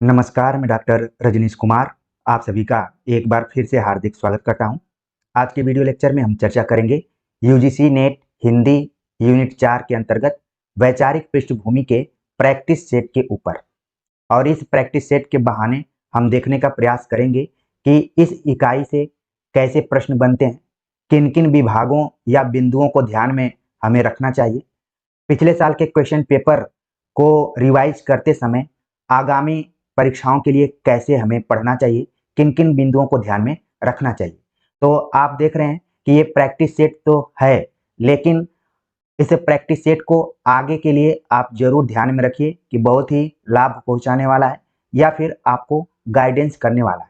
नमस्कार, मैं डॉक्टर रजनीश कुमार आप सभी का एक बार फिर से हार्दिक स्वागत करता हूं। आज के वीडियो लेक्चर में हम चर्चा करेंगे यूजीसी नेट हिंदी यूनिट 4 के अंतर्गत वैचारिक पृष्ठभूमि के प्रैक्टिस सेट के ऊपर। और इस प्रैक्टिस सेट के बहाने हम देखने का प्रयास करेंगे कि इस इकाई से कैसे प्रश्न बनते हैं, किन किन विभागों या बिंदुओं को ध्यान में हमें रखना चाहिए, पिछले साल के क्वेश्चन पेपर को रिवाइज करते समय आगामी परीक्षाओं के लिए कैसे हमें पढ़ना चाहिए, किन किन बिंदुओं को ध्यान में रखना चाहिए। तो आप देख रहे हैं कि ये प्रैक्टिस सेट तो है, लेकिन इस प्रैक्टिस सेट को आगे के लिए आप जरूर ध्यान में रखिए कि बहुत ही लाभ पहुंचाने वाला है या फिर आपको गाइडेंस करने वाला है।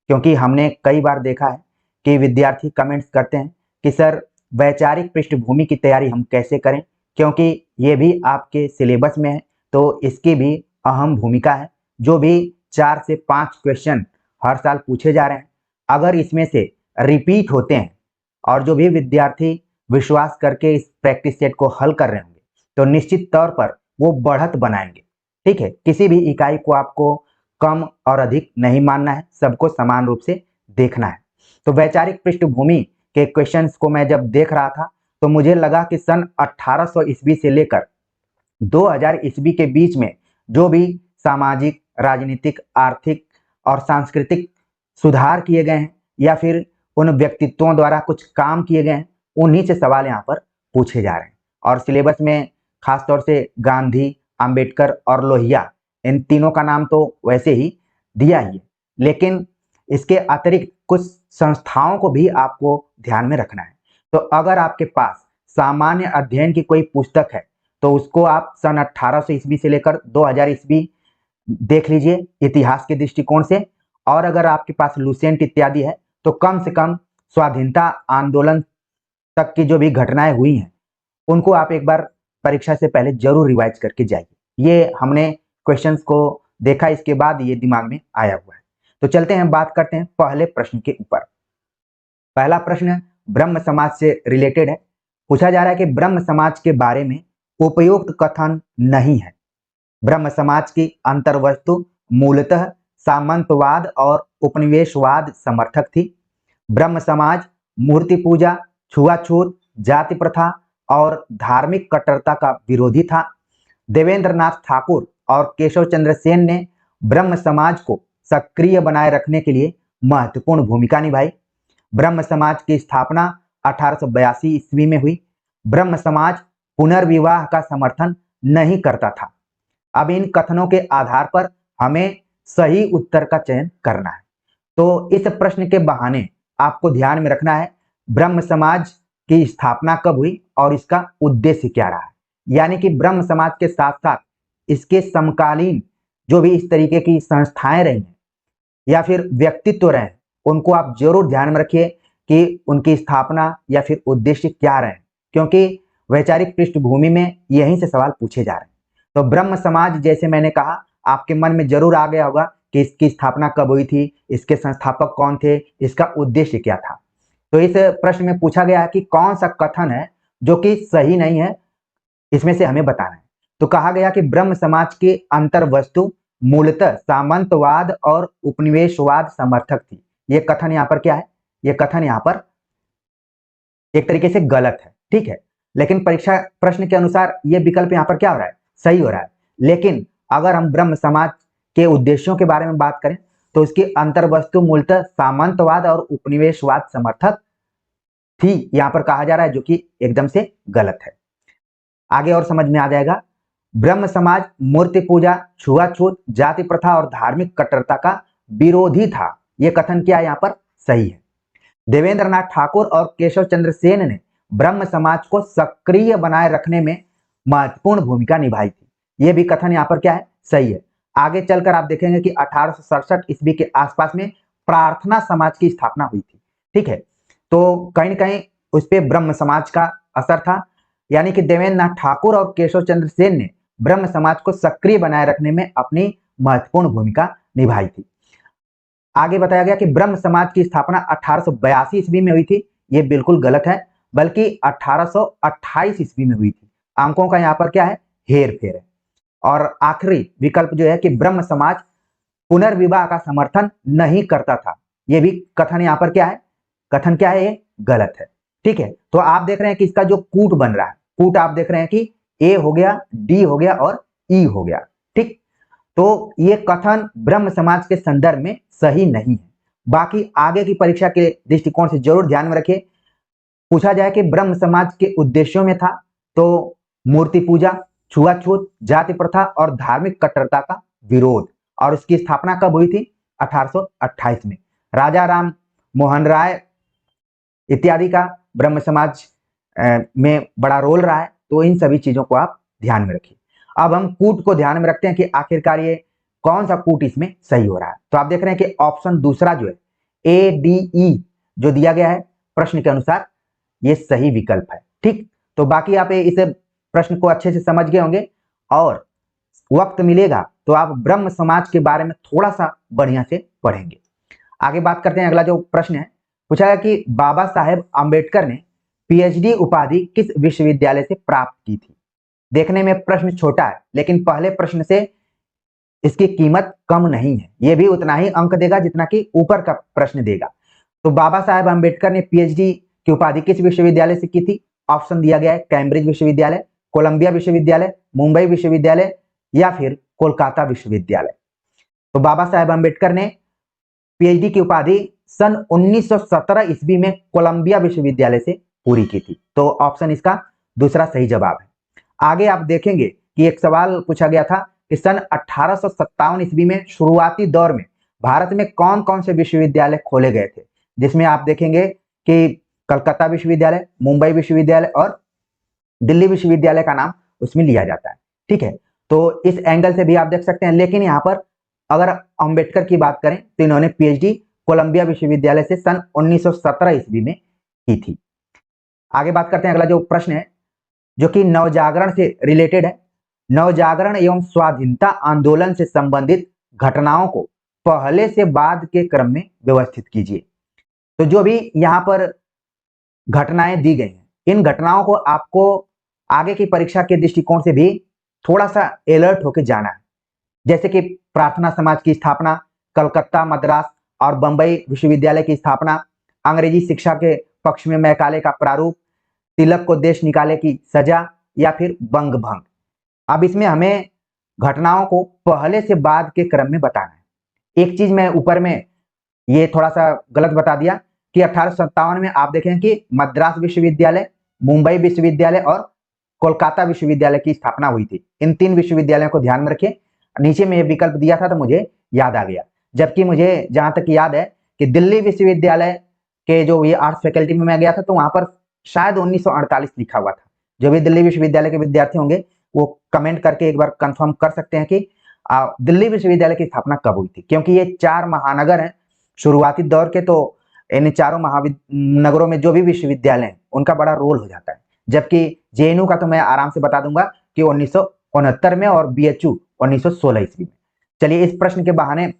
क्योंकि हमने कई बार देखा है कि विद्यार्थी कमेंट्स करते हैं कि सर वैचारिक पृष्ठभूमि की तैयारी हम कैसे करें, क्योंकि ये भी आपके सिलेबस में है, तो इसकी भी अहम भूमिका है। जो भी 4 से 5 क्वेश्चन हर साल पूछे जा रहे हैं, अगर इसमें से रिपीट होते हैं और जो भी विद्यार्थी विश्वास करके इस प्रैक्टिस सेट को हल कर रहे होंगे, तो निश्चित तौर पर वो बढ़त बनाएंगे। ठीक है, किसी भी इकाई को आपको कम और अधिक नहीं मानना है, सबको समान रूप से देखना है। तो वैचारिक पृष्ठभूमि के क्वेश्चंस को मैं जब देख रहा था तो मुझे लगा कि सन 1800 ईस्वी से लेकर 2000 ईस्वी के बीच में जो भी सामाजिक, राजनीतिक, आर्थिक और सांस्कृतिक सुधार किए गए हैं या फिर उन व्यक्तित्वों द्वारा कुछ काम किए गए हैं, उन्हीं से सवाल यहाँ पर पूछे जा रहे हैं। और सिलेबस में खासतौर से गांधी, अंबेडकर और लोहिया, इन तीनों का नाम तो वैसे ही दिया ही है, लेकिन इसके अतिरिक्त कुछ संस्थाओं को भी आपको ध्यान में रखना है। तो अगर आपके पास सामान्य अध्ययन की कोई पुस्तक है तो उसको आप सन 1800 ईस्वी से लेकर 2000 ईस्वी देख लीजिए इतिहास के दृष्टिकोण से। और अगर आपके पास लुसेंट इत्यादि है तो कम से कम स्वाधीनता आंदोलन तक की जो भी घटनाएं हुई हैं उनको आप एक बार परीक्षा से पहले जरूर रिवाइज करके जाइए। ये हमने क्वेश्चंस को देखा, इसके बाद ये दिमाग में आया हुआ है। तो चलते हैं, बात करते हैं पहले प्रश्न के ऊपर। पहला प्रश्न ब्रह्म समाज से रिलेटेड है। पूछा जा रहा है कि ब्रह्म समाज के बारे में उपयुक्त कथन नहीं है। ब्रह्म समाज की अंतर्वस्तु मूलतः सामंतवाद और उपनिवेशवाद समर्थक थी। ब्रह्म समाज मूर्ति पूजा, छुआछूत, जाति प्रथा और धार्मिक कट्टरता का विरोधी था। देवेंद्र नाथ ठाकुर और केशव चंद्र सेन ने ब्रह्म समाज को सक्रिय बनाए रखने के लिए महत्वपूर्ण भूमिका निभाई। ब्रह्म समाज की स्थापना 1882 ईस्वी में हुई। ब्रह्म समाज पुनर्विवाह का समर्थन नहीं करता था। अब इन कथनों के आधार पर हमें सही उत्तर का चयन करना है। तो इस प्रश्न के बहाने आपको ध्यान में रखना है ब्रह्म समाज की स्थापना कब हुई और इसका उद्देश्य क्या रहा है। यानी कि ब्रह्म समाज के साथ साथ इसके समकालीन जो भी इस तरीके की संस्थाएं रही हैं या फिर व्यक्तित्व रहे हैं, उनको आप जरूर ध्यान में रखिए कि उनकी स्थापना या फिर उद्देश्य क्या रहे, क्योंकि वैचारिक पृष्ठभूमि में यहीं से सवाल पूछे जा रहे हैं। तो ब्रह्म समाज, जैसे मैंने कहा, आपके मन में जरूर आ गया होगा कि इसकी स्थापना कब हुई थी, इसके संस्थापक कौन थे, इसका उद्देश्य क्या था। तो इस प्रश्न में पूछा गया है कि कौन सा कथन है जो कि सही नहीं है, इसमें से हमें बताना है। तो कहा गया कि ब्रह्म समाज की अंतर्वस्तु मूलतः सामंतवाद और उपनिवेशवाद समर्थक थी। ये कथन यहाँ पर क्या है? ये कथन यहाँ पर एक तरीके से गलत है, ठीक है, लेकिन परीक्षा प्रश्न के अनुसार ये विकल्प यहाँ पर क्या हो रहा है? सही हो रहा है। लेकिन अगर हम ब्रह्म समाज के उद्देश्यों के बारे में बात करें तो इसकी अंतर्वस्तु मूलतः सामंतवाद और उपनिवेशवाद समर्थक थी, यहाँ पर कहा जा रहा है, जो कि एकदम से गलत है। आगे और समझ में आ जाएगा। ब्रह्म समाज मूर्ति पूजा, छुआछूत, जाति प्रथा और धार्मिक कट्टरता का विरोधी था। यह कथन क्या है? यहाँ पर सही है। देवेंद्र नाथ ठाकुर और केशव चंद्र सेन ने ब्रह्म समाज को सक्रिय बनाए रखने में महत्वपूर्ण भूमिका निभाई थी। यह भी कथन यहाँ पर क्या है? सही है। आगे चलकर आप देखेंगे कि 1867 ईस्वी के आसपास में प्रार्थना समाज की स्थापना हुई थी, ठीक है। तो कहीं ना कहीं उस पर ब्रह्म समाज का असर था, यानी कि देवेंद्र नाथ ठाकुर और केशव चंद्र सेन ने ब्रह्म समाज को सक्रिय बनाए रखने में अपनी महत्वपूर्ण भूमिका निभाई थी। आगे बताया गया कि ब्रह्म समाज की स्थापना 1882 ईस्वी में हुई थी। ये बिल्कुल गलत है, बल्कि 1828 ईस्वी में हुई थी। अंकों का यहाँ पर क्या है? हेर फेर है। और आखिरी विकल्प जो है कि ब्रह्म समाज पुनर्विवाह का समर्थन नहीं करता था। यह भी कथन यहाँ पर क्या है, कथन क्या है, ये गलत है। ठीक है, तो आप देख रहे हैं कि इसका जो कूट बन रहा है, कूट आप देख रहे हैं कि ए हो गया, डी हो गया और ई हो गया। ठीक, तो ये कथन ब्रह्म समाज के संदर्भ में सही नहीं है। बाकी आगे की परीक्षा के दृष्टिकोण से जरूर ध्यान में रखिए, पूछा जाए कि ब्रह्म समाज के उद्देश्यों में था तो मूर्ति पूजा, छुआछूत, जाति प्रथा और धार्मिक कट्टरता का विरोध। और उसकी स्थापना कब हुई थी, 1828 में। राजा राम मोहन राय इत्यादि का ब्रह्म समाज में बड़ा रोल रहा है। तो इन सभी चीजों को आप ध्यान में रखिए। अब हम कूट को ध्यान में रखते हैं कि आखिरकार ये कौन सा कूट इसमें सही हो रहा है। तो आप देख रहे हैं कि ऑप्शन दूसरा जो है ADE जो दिया गया है प्रश्न के अनुसार, ये सही विकल्प है। ठीक, तो बाकी आप इस प्रश्न को अच्छे से समझ गए होंगे और वक्त मिलेगा तो आप ब्रह्म समाज के बारे में थोड़ा सा बढ़िया से पढ़ेंगे। आगे बात करते हैं। अगला जो प्रश्न है, पूछा गया कि बाबा साहेब आम्बेडकर ने PhD उपाधि किस विश्वविद्यालय से प्राप्त की थी। देखने में प्रश्न छोटा है लेकिन पहले प्रश्न से इसकी कीमत कम नहीं है, यह भी उतना ही अंक देगा जितना कि ऊपर का प्रश्न देगा। तो बाबा साहेब आम्बेडकर ने PhD की उपाधि किस विश्वविद्यालय से की थी। ऑप्शन दिया गया है कैम्ब्रिज विश्वविद्यालय, कोलंबिया विश्वविद्यालय, मुंबई विश्वविद्यालय या फिर कोलकाता विश्वविद्यालय। तो बाबा साहेब आम्बेडकर ने PhD की उपाधि सन 1917 ईस्वी में कोलंबिया विश्वविद्यालय से पूरी की थी। तो ऑप्शन इसका दूसरा सही जवाब है। आगे आप देखेंगे कि एक सवाल पूछा गया था कि सन 1857 ईस्वी में शुरुआती दौर में भारत में कौन कौन से विश्वविद्यालय खोले गए थे, जिसमें आप देखेंगे कि कलकत्ता विश्वविद्यालय, मुंबई विश्वविद्यालय और दिल्ली विश्वविद्यालय का नाम उसमें लिया जाता है। ठीक है, तो इस एंगल से भी आप देख सकते हैं। लेकिन यहाँ पर अगर अंबेडकर की बात करें तो इन्होंने PhD कोलंबिया विश्वविद्यालय से सन 1917 ईस्वी में की थी। आगे बात करते हैं। अगला जो प्रश्न है जो कि नवजागरण से रिलेटेड है, नवजागरण एवं स्वाधीनता आंदोलन से संबंधित घटनाओं को पहले से बाद के क्रम में व्यवस्थित कीजिए। तो जो भी यहाँ पर घटनाएं दी गई हैं, इन घटनाओं को आपको आगे की परीक्षा के दृष्टिकोण से भी थोड़ा सा अलर्ट होकर जाना है। जैसे कि प्रार्थना समाज की स्थापना, कलकत्ता, मद्रास और बंबई विश्वविद्यालय की स्थापना, अंग्रेजी शिक्षा के पक्ष में मैकाले का प्रारूप, तिलक को देश निकाले की सजा या फिर बंग भंग। अब इसमें हमें घटनाओं को पहले से बाद के क्रम में बताना है। एक चीज मैं ऊपर में ये थोड़ा सा गलत बता दिया कि 1857 में आप देखें कि मद्रास विश्वविद्यालय, मुंबई विश्वविद्यालय और कोलकाता विश्वविद्यालय की स्थापना हुई थी। इन 3 विश्वविद्यालयों को ध्यान में रखिए। नीचे में ये विकल्प दिया था तो मुझे याद आ गया। जबकि मुझे जहां तक याद है कि दिल्ली विश्वविद्यालय के जो ये आर्ट्स फैकल्टी में मैं गया था तो वहां पर शायद 1948 लिखा हुआ था। जो भी दिल्ली विश्वविद्यालय के विद्यार्थी होंगे वो कमेंट करके एक बार कंफर्म कर सकते हैं कि दिल्ली विश्वविद्यालय की स्थापना कब हुई थी, क्योंकि ये 4 महानगर हैं शुरुआती दौर के। तो इन चारों महानगरों में जो भी विश्वविद्यालय हैं उनका बड़ा रोल हो जाता है। जबकि JNU का तो मैं आराम से बता दूंगा कि 1969 में और BHU 1916 ईस्वी में। चलिए, इस प्रश्न के बहाने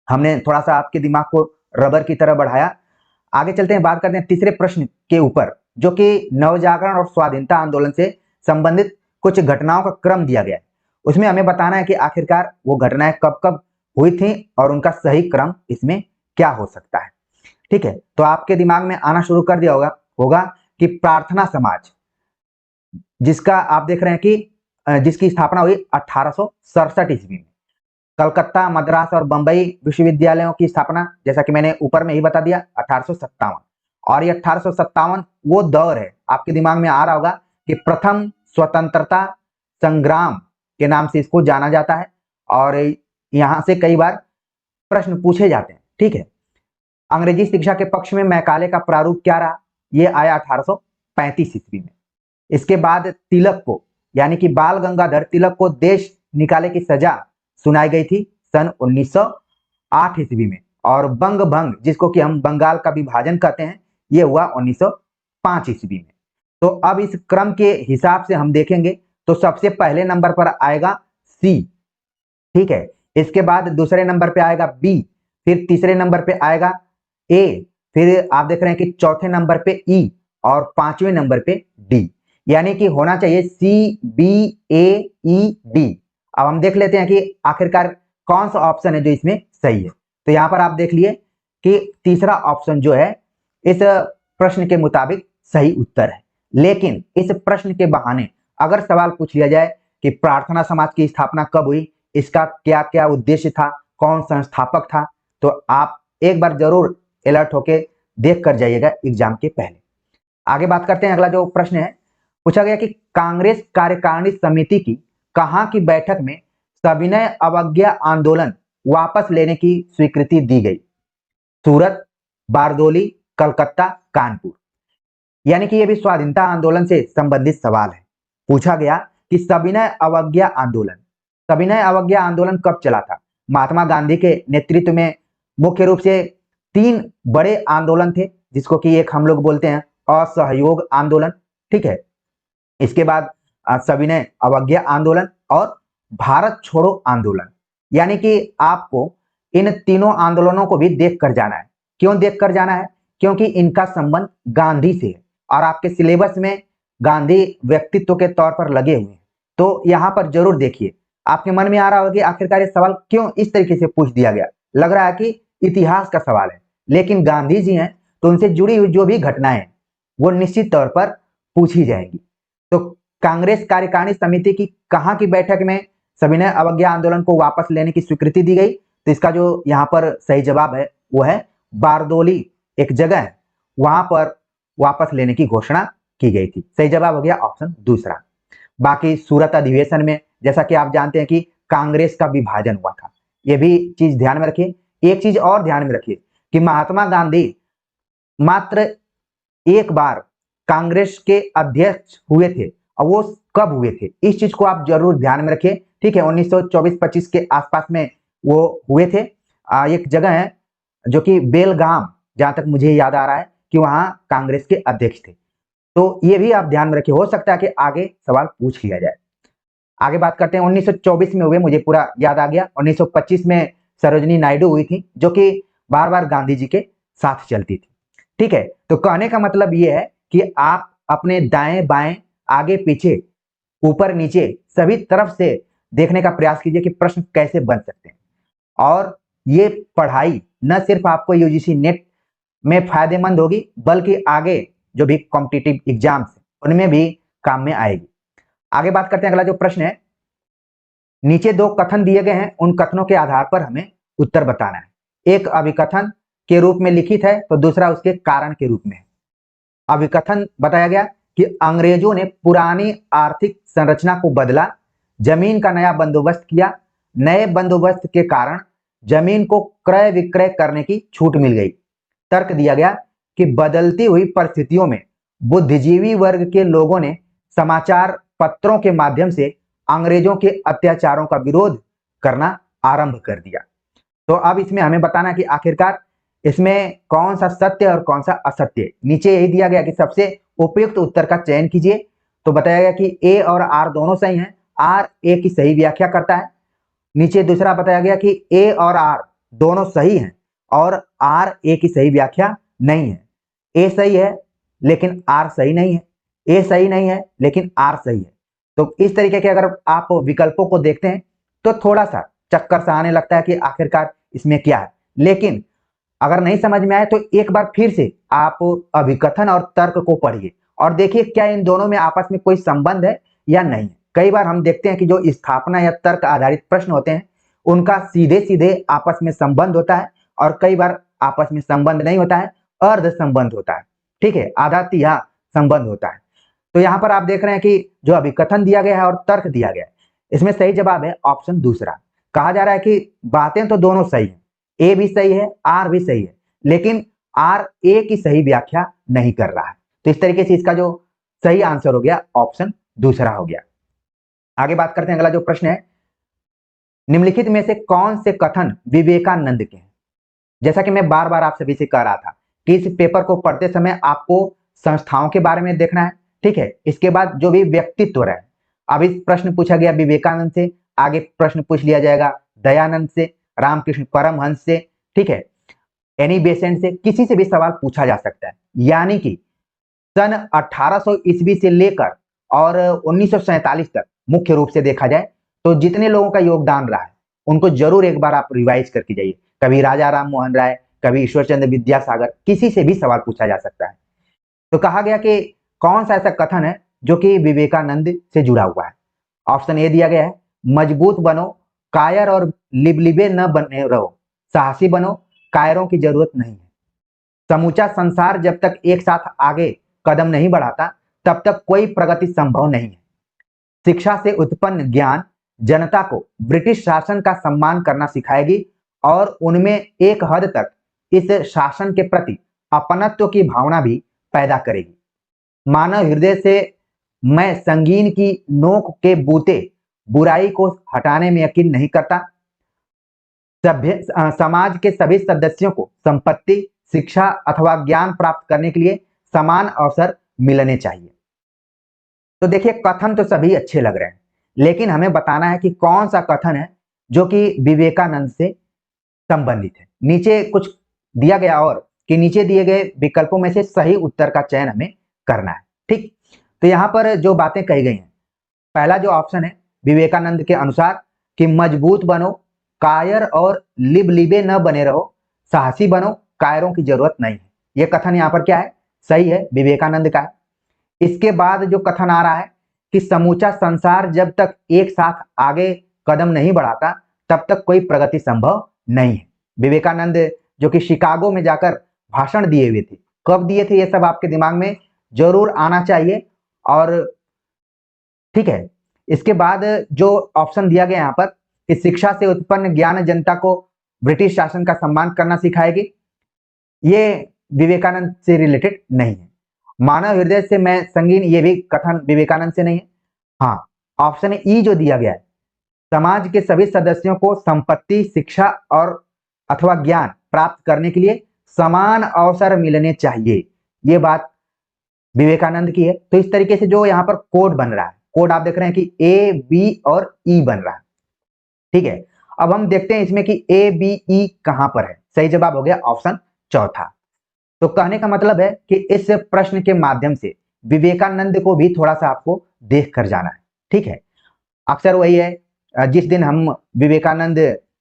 हमने थोड़ा सा आपके दिमाग को रबर की तरह बढ़ाया। आगे चलते हैं, बात करते हैं तीसरे प्रश्न के ऊपर जो कि नवजागरण और स्वाधीनता आंदोलन से संबंधित कुछ घटनाओं का क्रम दिया गया है। उसमें हमें बताना है कि आखिरकार वो घटनाएं कब कब हुई थी और उनका सही क्रम इसमें क्या हो सकता है। ठीक है, तो आपके दिमाग में आना शुरू कर दिया होगा कि प्रार्थना समाज, जिसका आप देख रहे हैं कि जिसकी स्थापना हुई 1867 ईस्वी में, कलकत्ता, मद्रास और बंबई विश्वविद्यालयों की स्थापना जैसा कि मैंने ऊपर में ही बता दिया 1857। और ये 1857 वो दौर है, आपके दिमाग में आ रहा होगा कि प्रथम स्वतंत्रता संग्राम के नाम से इसको जाना जाता है और यहां से कई बार प्रश्न पूछे जाते हैं। ठीक है, अंग्रेजी शिक्षा के पक्ष में मैकाले का प्रारूप क्या रहा, ये आया 1835 ईस्वी में। इसके बाद तिलक को, यानी कि बाल गंगाधर तिलक को देश निकाले की सजा सुनाई गई थी सन 1908 ईस्वी में। और बंग भंग, जिसको कि हम बंगाल का विभाजन कहते हैं, ये हुआ 1905 ईस्वी में। तो अब इस क्रम के हिसाब से हम देखेंगे तो सबसे पहले नंबर पर आएगा C। ठीक है, इसके बाद दूसरे नंबर पे आएगा B, फिर तीसरे नंबर पे आएगा A, फिर आप देख रहे हैं कि चौथे नंबर पे E और 5वें नंबर पे D। यानी कि होना चाहिए C B A E D। अब हम देख लेते हैं कि आखिरकार कौन सा ऑप्शन है जो इसमें सही है। तो यहाँ पर आप देख लिए कि तीसरा ऑप्शन जो है इस प्रश्न के मुताबिक सही उत्तर है। लेकिन इस प्रश्न के बहाने अगर सवाल पूछ लिया जाए कि प्रार्थना समाज की स्थापना कब हुई, इसका क्या क्या उद्देश्य था, कौन संस्थापक था, तो आप एक बार जरूर अलर्ट होके देख कर जाइएगा एग्जाम के पहले। आगे बात करते हैं। अगला जो प्रश्न है पूछा गया कि कांग्रेस कार्यकारिणी समिति की कहां की बैठक में सविनय अवज्ञा आंदोलन वापस लेने की स्वीकृति दी गई? सूरत, बारदोली, कलकत्ता, कानपुर। यानी कि यह भी स्वाधीनता आंदोलन से संबंधित सवाल है। पूछा गया कि सविनय अवज्ञा आंदोलन कब चला था? महात्मा गांधी के नेतृत्व में मुख्य रूप से 3 बड़े आंदोलन थे, जिसको कि एक हम लोग बोलते हैं असहयोग आंदोलन, ठीक है। इसके बाद सविनय अवज्ञा आंदोलन और भारत छोड़ो आंदोलन। यानी कि आपको इन तीनों आंदोलनों को भी देख कर जाना है। क्यों देख कर जाना है? क्योंकि इनका संबंध गांधी से है और आपके सिलेबस में गांधी व्यक्तित्व के तौर पर लगे हुए हैं। तो यहाँ पर जरूर देखिए, आपके मन में आ रहा होगा कि आखिरकार ये सवाल क्यों इस तरीके से पूछ दिया गया। लग रहा है कि इतिहास का सवाल है, लेकिन गांधी जी हैं तो उनसे जुड़ी हुई जो भी घटनाएं वो निश्चित तौर पर पूछी जाएंगी। तो कांग्रेस कार्यकारिणी समिति की कहां की बैठक में सविनय अवज्ञा आंदोलन को वापस लेने की स्वीकृति दी गई? तो इसका जो यहाँ पर सही जवाब है वो है बारदोली, एक जगह है, वहां पर वापस लेने की घोषणा की गई थी। सही जवाब हो गया ऑप्शन दूसरा। बाकी सूरत अधिवेशन में जैसा कि आप जानते हैं कि कांग्रेस का विभाजन हुआ था, यह भी चीज ध्यान में रखिए। एक चीज और ध्यान में रखिए कि महात्मा गांधी मात्र एक बार कांग्रेस के अध्यक्ष हुए थे, और वो कब हुए थे इस चीज को आप जरूर ध्यान में रखिए, ठीक है। 1924-25 के आसपास में वो हुए थे। एक जगह है जो कि बेलगाम, जहां तक मुझे याद आ रहा है कि वहां कांग्रेस के अध्यक्ष थे। तो ये भी आप ध्यान में रखिए, हो सकता है कि आगे सवाल पूछ लिया जाए। आगे बात करते हैं। 1924 में हुए, मुझे पूरा याद आ गया। 1925 में सरोजिनी नायडू हुई थी, जो कि बार बार गांधी जी के साथ चलती थी, ठीक है। तो कहने का मतलब ये है कि आप अपने दाएं बाएं आगे पीछे ऊपर नीचे सभी तरफ से देखने का प्रयास कीजिए कि प्रश्न कैसे बन सकते हैं। और ये पढ़ाई न सिर्फ आपको यूजीसी नेट में फायदेमंद होगी, बल्कि आगे जो भी कॉम्पिटिटिव एग्जाम्स उनमें भी काम में आएगी। आगे बात करते हैं। अगला जो प्रश्न है, नीचे 2 कथन दिए गए हैं, उन कथनों के आधार पर हमें उत्तर बताना है। एक अभिकथन के रूप में लिखित है तो दूसरा उसके कारण के रूप में है। अभिकथन बताया गया कि अंग्रेजों ने पुरानी आर्थिक संरचना को बदला, जमीन का नया बंदोबस्त किया, नए बंदोबस्त के कारण जमीन को क्रय विक्रय करने की छूट मिल गई। तर्क दिया गया कि बदलती हुई परिस्थितियों में बुद्धिजीवी वर्ग के लोगों ने समाचार पत्रों के माध्यम से अंग्रेजों के अत्याचारों का विरोध करना आरंभ कर दिया। तो अब इसमें हमें बताना कि आखिरकार इसमें कौन सा सत्य और कौन सा असत्य। नीचे यही दिया गया कि सबसे उपयुक्त उत्तर का चयन कीजिए। तो बताया गया कि ए और आर दोनों सही हैं, आर ए की सही व्याख्या करता है। नीचे दूसरा बताया गया कि ए और आर दोनों सही हैं और आर ए की सही व्याख्या नहीं है। ए सही है लेकिन आर सही नहीं है, ए सही नहीं है लेकिन आर सही है। तो इस तरीके के अगर आप विकल्पों को देखते हैं तो थोड़ा सा चक्कर सा आने लगता है कि आखिरकार इसमें क्या है। लेकिन अगर नहीं समझ में आए तो एक बार फिर से आप अभिकथन और तर्क को पढ़िए और देखिए क्या इन दोनों में आपस में कोई संबंध है या नहीं है। कई बार हम देखते हैं कि जो स्थापना या तर्क आधारित प्रश्न होते हैं उनका सीधे सीधे आपस में संबंध होता है, और कई बार आपस में संबंध नहीं होता है, अर्ध संबंध होता है, ठीक है, आधा तिहा संबंध होता है। तो यहाँ पर आप देख रहे हैं कि जो अभिकथन दिया गया है और तर्क दिया गया है, इसमें सही जवाब है ऑप्शन दूसरा। कहा जा रहा है कि बातें तो दोनों सही है, ए भी सही है, आर भी सही है, लेकिन आर ए की सही व्याख्या नहीं कर रहा है। तो इस तरीके से इसका जो सही आंसर हो गया ऑप्शन दूसरा हो गया। आगे बात करते हैं। अगला जो प्रश्न है, निम्नलिखित में से कौन से कथन विवेकानंद के हैं? जैसा कि मैं बार बार आप सभी से कह रहा था कि इस पेपर को पढ़ते समय आपको संस्थाओं के बारे में देखना है, ठीक है। इसके बाद जो भी व्यक्तित्व रहे, अब इस प्रश्न पूछा गया विवेकानंद से, आगे प्रश्न पूछ लिया जाएगा दयानंद से, रामकृष्ण परमहंस से, ठीक है, एनी बेसेंट से, किसी से भी सवाल पूछा जा सकता है। यानी कि सन 1800 ईस्वी से लेकर और 1947 तक मुख्य रूप से देखा जाए तो जितने लोगों का योगदान रहा है उनको जरूर एक बार आप रिवाइज करके जाइए। कभी राजा राम मोहन राय, कभी ईश्वरचंद्र विद्यासागर, किसी से भी सवाल पूछा जा सकता है। तो कहा गया कि कौन सा ऐसा कथन है जो कि विवेकानंद से जुड़ा हुआ है। ऑप्शन ए दिया गया है, मजबूत बनो, कायर और लिबलिबे न बने रहो, साहसी बनो, कायरों की जरूरत नहीं है। समूचा संसार जब तक एक साथ आगे कदम नहीं बढ़ाता तब तक कोई प्रगति संभव नहीं है। शिक्षा से उत्पन्न ज्ञान जनता को ब्रिटिश शासन का सम्मान करना सिखाएगी और उनमें एक हद तक इस शासन के प्रति अपनत्व की भावना भी पैदा करेगी। मानव हृदय से मैं संगीन की नोक के बूते बुराई को हटाने में यकीन नहीं करता। समाज के सभी सदस्यों को संपत्ति, शिक्षा अथवा ज्ञान प्राप्त करने के लिए समान अवसर मिलने चाहिए। तो देखिए, कथन तो सभी अच्छे लग रहे हैं, लेकिन हमें बताना है कि कौन सा कथन है जो कि विवेकानंद से संबंधित है। नीचे कुछ दिया गया और कि नीचे दिए गए विकल्पों में से सही उत्तर का चयन हमें करना है। ठीक, तो यहाँ पर जो बातें कही गई हैं, पहला जो ऑप्शन है विवेकानंद के अनुसार कि मजबूत बनो, कायर और लिबलिबे न बने रहो, साहसी बनो, कायरों की जरूरत नहीं है। यह कथन यहाँ पर क्या है, सही है, विवेकानंद का है। इसके बाद जो कथन आ रहा है कि समूचा संसार जब तक एक साथ आगे कदम नहीं बढ़ाता तब तक कोई प्रगति संभव नहीं है। विवेकानंद जो कि शिकागो में जाकर भाषण दिए हुए थे, कब दिए थे, ये सब आपके दिमाग में जरूर आना चाहिए। और ठीक है, इसके बाद जो ऑप्शन दिया गया यहाँ पर कि शिक्षा से उत्पन्न ज्ञान जनता को ब्रिटिश शासन का सम्मान करना सिखाएगी, ये विवेकानंद से रिलेटेड नहीं है। मानव हृदय से मैं संगीन, ये भी कथन विवेकानंद से नहीं है। हाँ, ऑप्शन ई जो दिया गया है, समाज के सभी सदस्यों को संपत्ति, शिक्षा और अथवा ज्ञान प्राप्त करने के लिए समान अवसर मिलने चाहिए, ये बात विवेकानंद की है। तो इस तरीके से जो यहाँ पर कोड बन रहा है, कोड आप देख रहे हैं कि ए, बी और ई बन रहा है। ठीक है, अब हम देखते हैं इसमें कि ए, बी, ई कहां पर है। सही जवाब हो गया ऑप्शन चौथा। तो कहने का मतलब है कि इस प्रश्न के माध्यम से विवेकानंद को भी थोड़ा सा आपको देख कर जाना है। ठीक है, अक्सर वही है, जिस दिन हम विवेकानंद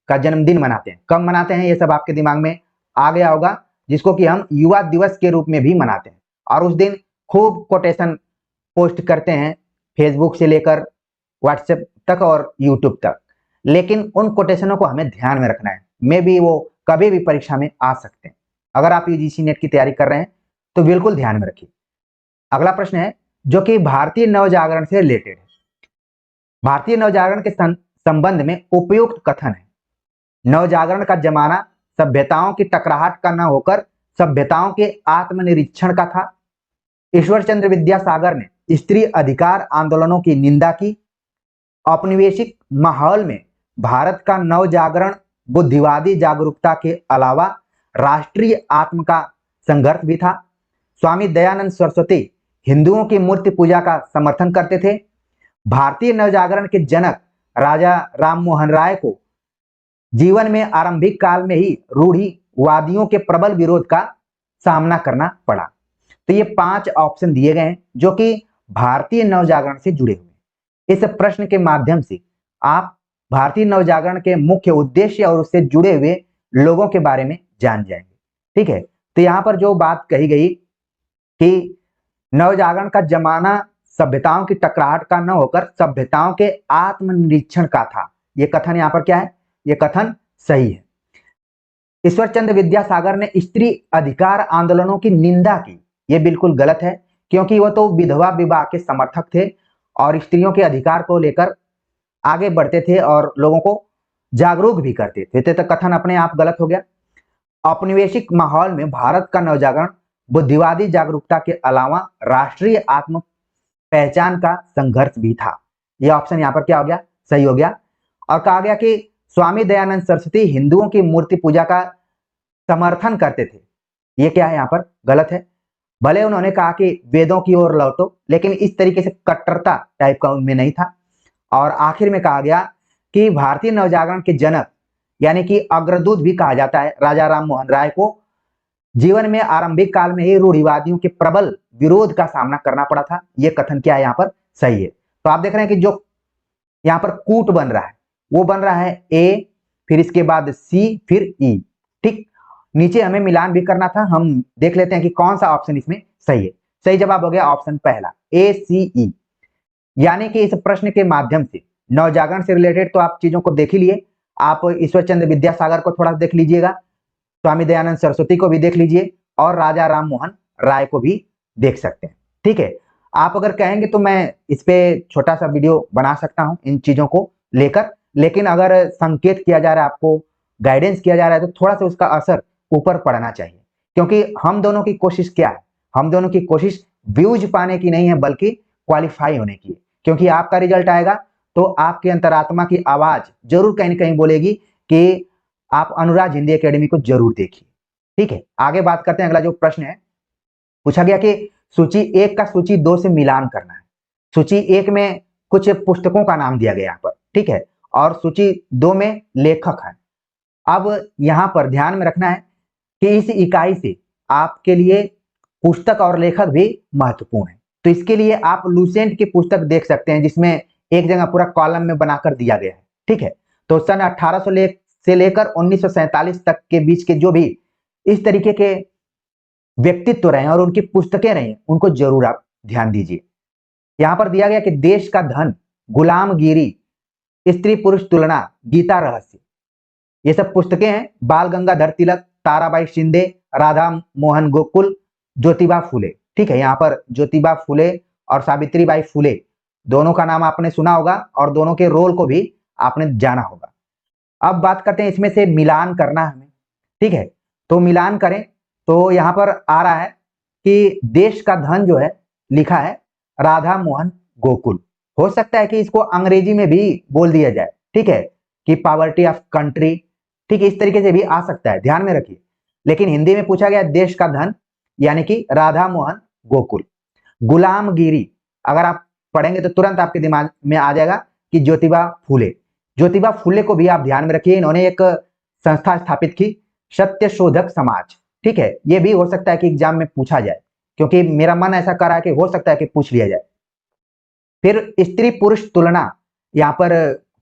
का जन्मदिन मनाते हैं, कब मनाते हैं, ये सब आपके दिमाग में आ गया होगा, जिसको कि हम युवा दिवस के रूप में भी मनाते हैं। और उस दिन खूब कोटेशन पोस्ट करते हैं, फेसबुक से लेकर व्हाट्सएप तक और यूट्यूब तक। लेकिन उन कोटेशनों को हमें ध्यान में रखना है, मे बी वो कभी भी परीक्षा में आ सकते हैं। अगर आप यूजीसी नेट की तैयारी कर रहे हैं तो बिल्कुल ध्यान में रखिए। अगला प्रश्न है जो कि भारतीय नवजागरण से रिलेटेड है। भारतीय नवजागरण के संबंध में उपयुक्त कथन है। नवजागरण का जमाना सभ्यताओं की टकराहट का न होकर सभ्यताओं के आत्मनिरीक्षण का था। ईश्वरचंद्र विद्यासागर ने स्त्री अधिकार आंदोलनों की निंदा की। औपनिवेशिक माहौल में भारत का नवजागरण बुद्धिवादी जागरूकता के अलावा राष्ट्रीय आत्म का संघर्ष भी था। स्वामी दयानंद सरस्वती हिंदुओं की मूर्ति पूजा का समर्थन करते थे। भारतीय नवजागरण के जनक राजा राम मोहन राय को जीवन में आरंभिक काल में ही रूढ़िवादियों के प्रबल विरोध का सामना करना पड़ा। तो ये 5 ऑप्शन दिए गए हैं जो कि भारतीय नवजागरण से जुड़े हुए। इस प्रश्न के माध्यम से आप भारतीय नवजागरण के मुख्य उद्देश्य और उससे जुड़े हुए लोगों के बारे में जान जाएंगे। ठीक है, तो यहाँ पर जो बात कही गई कि नवजागरण का जमाना सभ्यताओं की टकराहट का न होकर सभ्यताओं के आत्मनिरीक्षण का था, ये कथन यहाँ पर क्या है, ये कथन सही है। ईश्वरचंद्र विद्यासागर ने स्त्री अधिकार आंदोलनों की निंदा की, ये बिल्कुल गलत है, क्योंकि वो तो विधवा विवाह के समर्थक थे और स्त्रियों के अधिकार को लेकर आगे बढ़ते थे और लोगों को जागरूक भी करते थे। तो कथन अपने आप गलत हो गया। औपनिवेशिक माहौल में भारत का नवजागरण बुद्धिवादी जागरूकता के अलावा राष्ट्रीय आत्म पहचान का संघर्ष भी था। यह ऑप्शन यहाँ पर क्या हो गया, सही हो गया। और कहा गया कि स्वामी दयानंद सरस्वती हिंदुओं की मूर्ति पूजा का समर्थन करते थे, ये क्या है, यहाँ पर गलत है। भले उन्होंने कहा कि वेदों की ओर लौटो, लेकिन इस तरीके से कट्टरता टाइप का उनमें नहीं था। और आखिर में कहा गया कि भारतीय नवजागरण के जनक यानी कि अग्रदूत भी कहा जाता है राजा राम मोहन राय को जीवन में आरंभिक काल में ही रूढ़िवादियों के प्रबल विरोध का सामना करना पड़ा था। यह कथन क्या है, यहाँ पर सही है। तो आप देख रहे हैं कि जो यहाँ पर कूट बन रहा है वो बन रहा है ए, फिर इसके बाद सी, फिर ई। ठीक, नीचे हमें मिलान भी करना था, हम देख लेते हैं कि कौन सा ऑप्शन इसमें सही है। सही जवाब हो गया ऑप्शन पहला, ए सी ई। यानी कि इस प्रश्न के माध्यम से नवजागरण से रिलेटेड तो आप चीजों को देख ही लिए, आप ईश्वर चंद्र विद्यासागर को थोड़ा देख लीजिएगा, स्वामी दयानंद सरस्वती को भी देख लीजिए, और राजा राम मोहन राय को भी देख सकते हैं। ठीक है, आप अगर कहेंगे तो मैं इस पे छोटा सा वीडियो बना सकता हूं इन चीजों को लेकर, लेकिन अगर संकेत किया जा रहा है, आपको गाइडेंस किया जा रहा है, तो थोड़ा सा उसका असर ऊपर पड़ना चाहिए, क्योंकि हम दोनों की कोशिश क्या है, हम दोनों की कोशिश व्यूज पाने की नहीं है, बल्कि क्वालिफाई होने की है। क्योंकि आपका रिजल्ट आएगा तो आपकी अंतरात्मा की आवाज जरूर कहीं ना कहीं बोलेगी कि आप अनुराज हिंदी एकेडमी को जरूर देखिए। ठीक है, आगे बात करते हैं। अगला जो प्रश्न है, पूछा गया कि सूची 1 का सूची 2 से मिलान करना है। सूची 1 में कुछ पुस्तकों का नाम दिया गया यहाँ पर, ठीक है, और सूची 2 में लेखक है। अब यहां पर ध्यान में रखना है कि इस इकाई से आपके लिए पुस्तक और लेखक भी महत्वपूर्ण है। तो इसके लिए आप लुसेंट की पुस्तक देख सकते हैं, जिसमें एक जगह पूरा कॉलम में बनाकर दिया गया है। ठीक है, तो सन 1800 से लेकर 1947 तक के बीच के जो भी इस तरीके के व्यक्तित्व रहे और उनकी पुस्तकें रही, उनको जरूर आप ध्यान दीजिए। यहां पर दिया गया कि देश का धन, गुलामगिरी, स्त्री पुरुष तुलना, गीता रहस्य, ये सब पुस्तकें हैं। बाल गंगाधर तिलक, ताराबाई शिंदे, राधा मोहन गोकुल, ज्योतिबा फुले। ठीक है, यहाँ पर ज्योतिबा फुले और सावित्रीबाई फुले दोनों का नाम आपने सुना होगा और दोनों के रोल को भी आपने जाना होगा। अब बात करते हैं, इसमें से मिलान करना है हमें। ठीक है, तो मिलान करें तो यहाँ पर आ रहा है कि देश का धन जो है लिखा है राधा मोहन गोकुल। हो सकता है कि इसको अंग्रेजी में भी बोल दिया जाए, ठीक है, कि पॉवर्टी ऑफ कंट्री। ठीक है, इस तरीके से भी आ सकता है, ध्यान में रखिए। लेकिन हिंदी में पूछा गया देश का धन, यानी कि राधा मोहन गोकुल। गुलामगिरी अगर आप पढ़ेंगे तो तुरंत आपके दिमाग में आ जाएगा कि ज्योतिबा फुले। ज्योतिबा फुले को भी आप ध्यान में रखिए, इन्होंने एक संस्था स्थापित की, सत्य शोधक समाज। ठीक है, ये भी हो सकता है कि एग्जाम में पूछा जाए, क्योंकि मेरा मन ऐसा कर रहा है कि हो सकता है कि पूछ लिया जाए। फिर स्त्री पुरुष तुलना यहाँ पर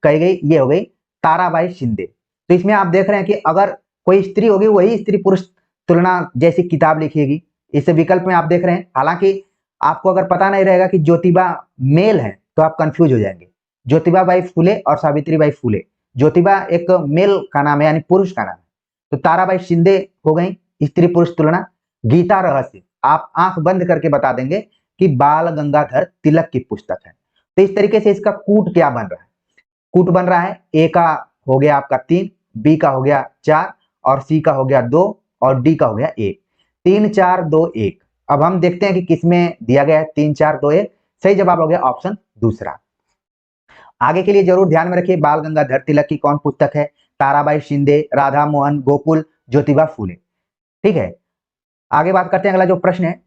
कही गई, ये हो गई ताराबाई शिंदे। तो इसमें आप देख रहे हैं कि अगर कोई स्त्री होगी वही स्त्री पुरुष तुलना जैसी किताब लिखेगी। इस विकल्प में आप देख रहे हैं, हालांकि आपको अगर पता नहीं रहेगा कि ज्योतिबा मेल है तो आप कंफ्यूज हो जाएंगे। ज्योतिबा बाई फुले और सावित्रीबाई फुले, ज्योतिबा एक मेल का नाम है, यानी पुरुष का नाम है। तो ताराबाई शिंदे हो गई स्त्री पुरुष तुलना। गीता रहस्य आप आंख बंद करके बता देंगे कि बाल गंगाधर तिलक की पुस्तक है। तो इस तरीके से इसका कूट क्या बन रहा है, कूट बन रहा है ए का हो गया आपका 3, बी का हो गया 4, और सी का हो गया 2, और डी का हो गया 1। 3 4 2 1। अब हम देखते हैं कि किसमें दिया गया है 3 4 2 1। सही जवाब हो गया ऑप्शन दूसरा। आगे के लिए जरूर ध्यान में रखिए, बाल गंगाधर तिलक की कौन पुस्तक है, ताराबाई शिंदे, राधा मोहन गोकुल, ज्योतिबा फुले। ठीक है, आगे बात करते हैं। अगला जो प्रश्न है,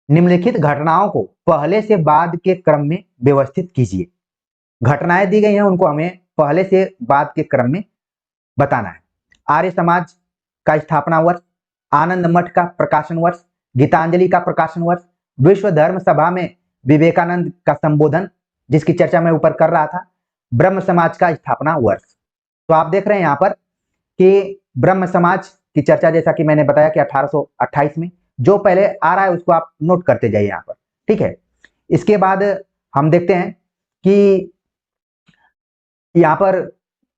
निम्नलिखित घटनाओं को पहले से बाद के क्रम में व्यवस्थित कीजिए। घटनाएं दी गई हैं, उनको हमें पहले से बाद के क्रम में बताना है। आर्य समाज का स्थापना वर्ष, आनंद मठ का प्रकाशन वर्ष, गीतांजलि का प्रकाशन वर्ष, विश्व धर्म सभा में विवेकानंद का संबोधन, जिसकी चर्चा मैं ऊपर कर रहा था, ब्रह्म समाज का स्थापना वर्ष। तो आप देख रहे हैं यहाँ पर कि ब्रह्म समाज की चर्चा, जैसा कि मैंने बताया कि 1828 में, जो पहले आ रहा है उसको आप नोट करते जाइए यहाँ पर। ठीक है, इसके बाद हम देखते हैं कि यहाँ पर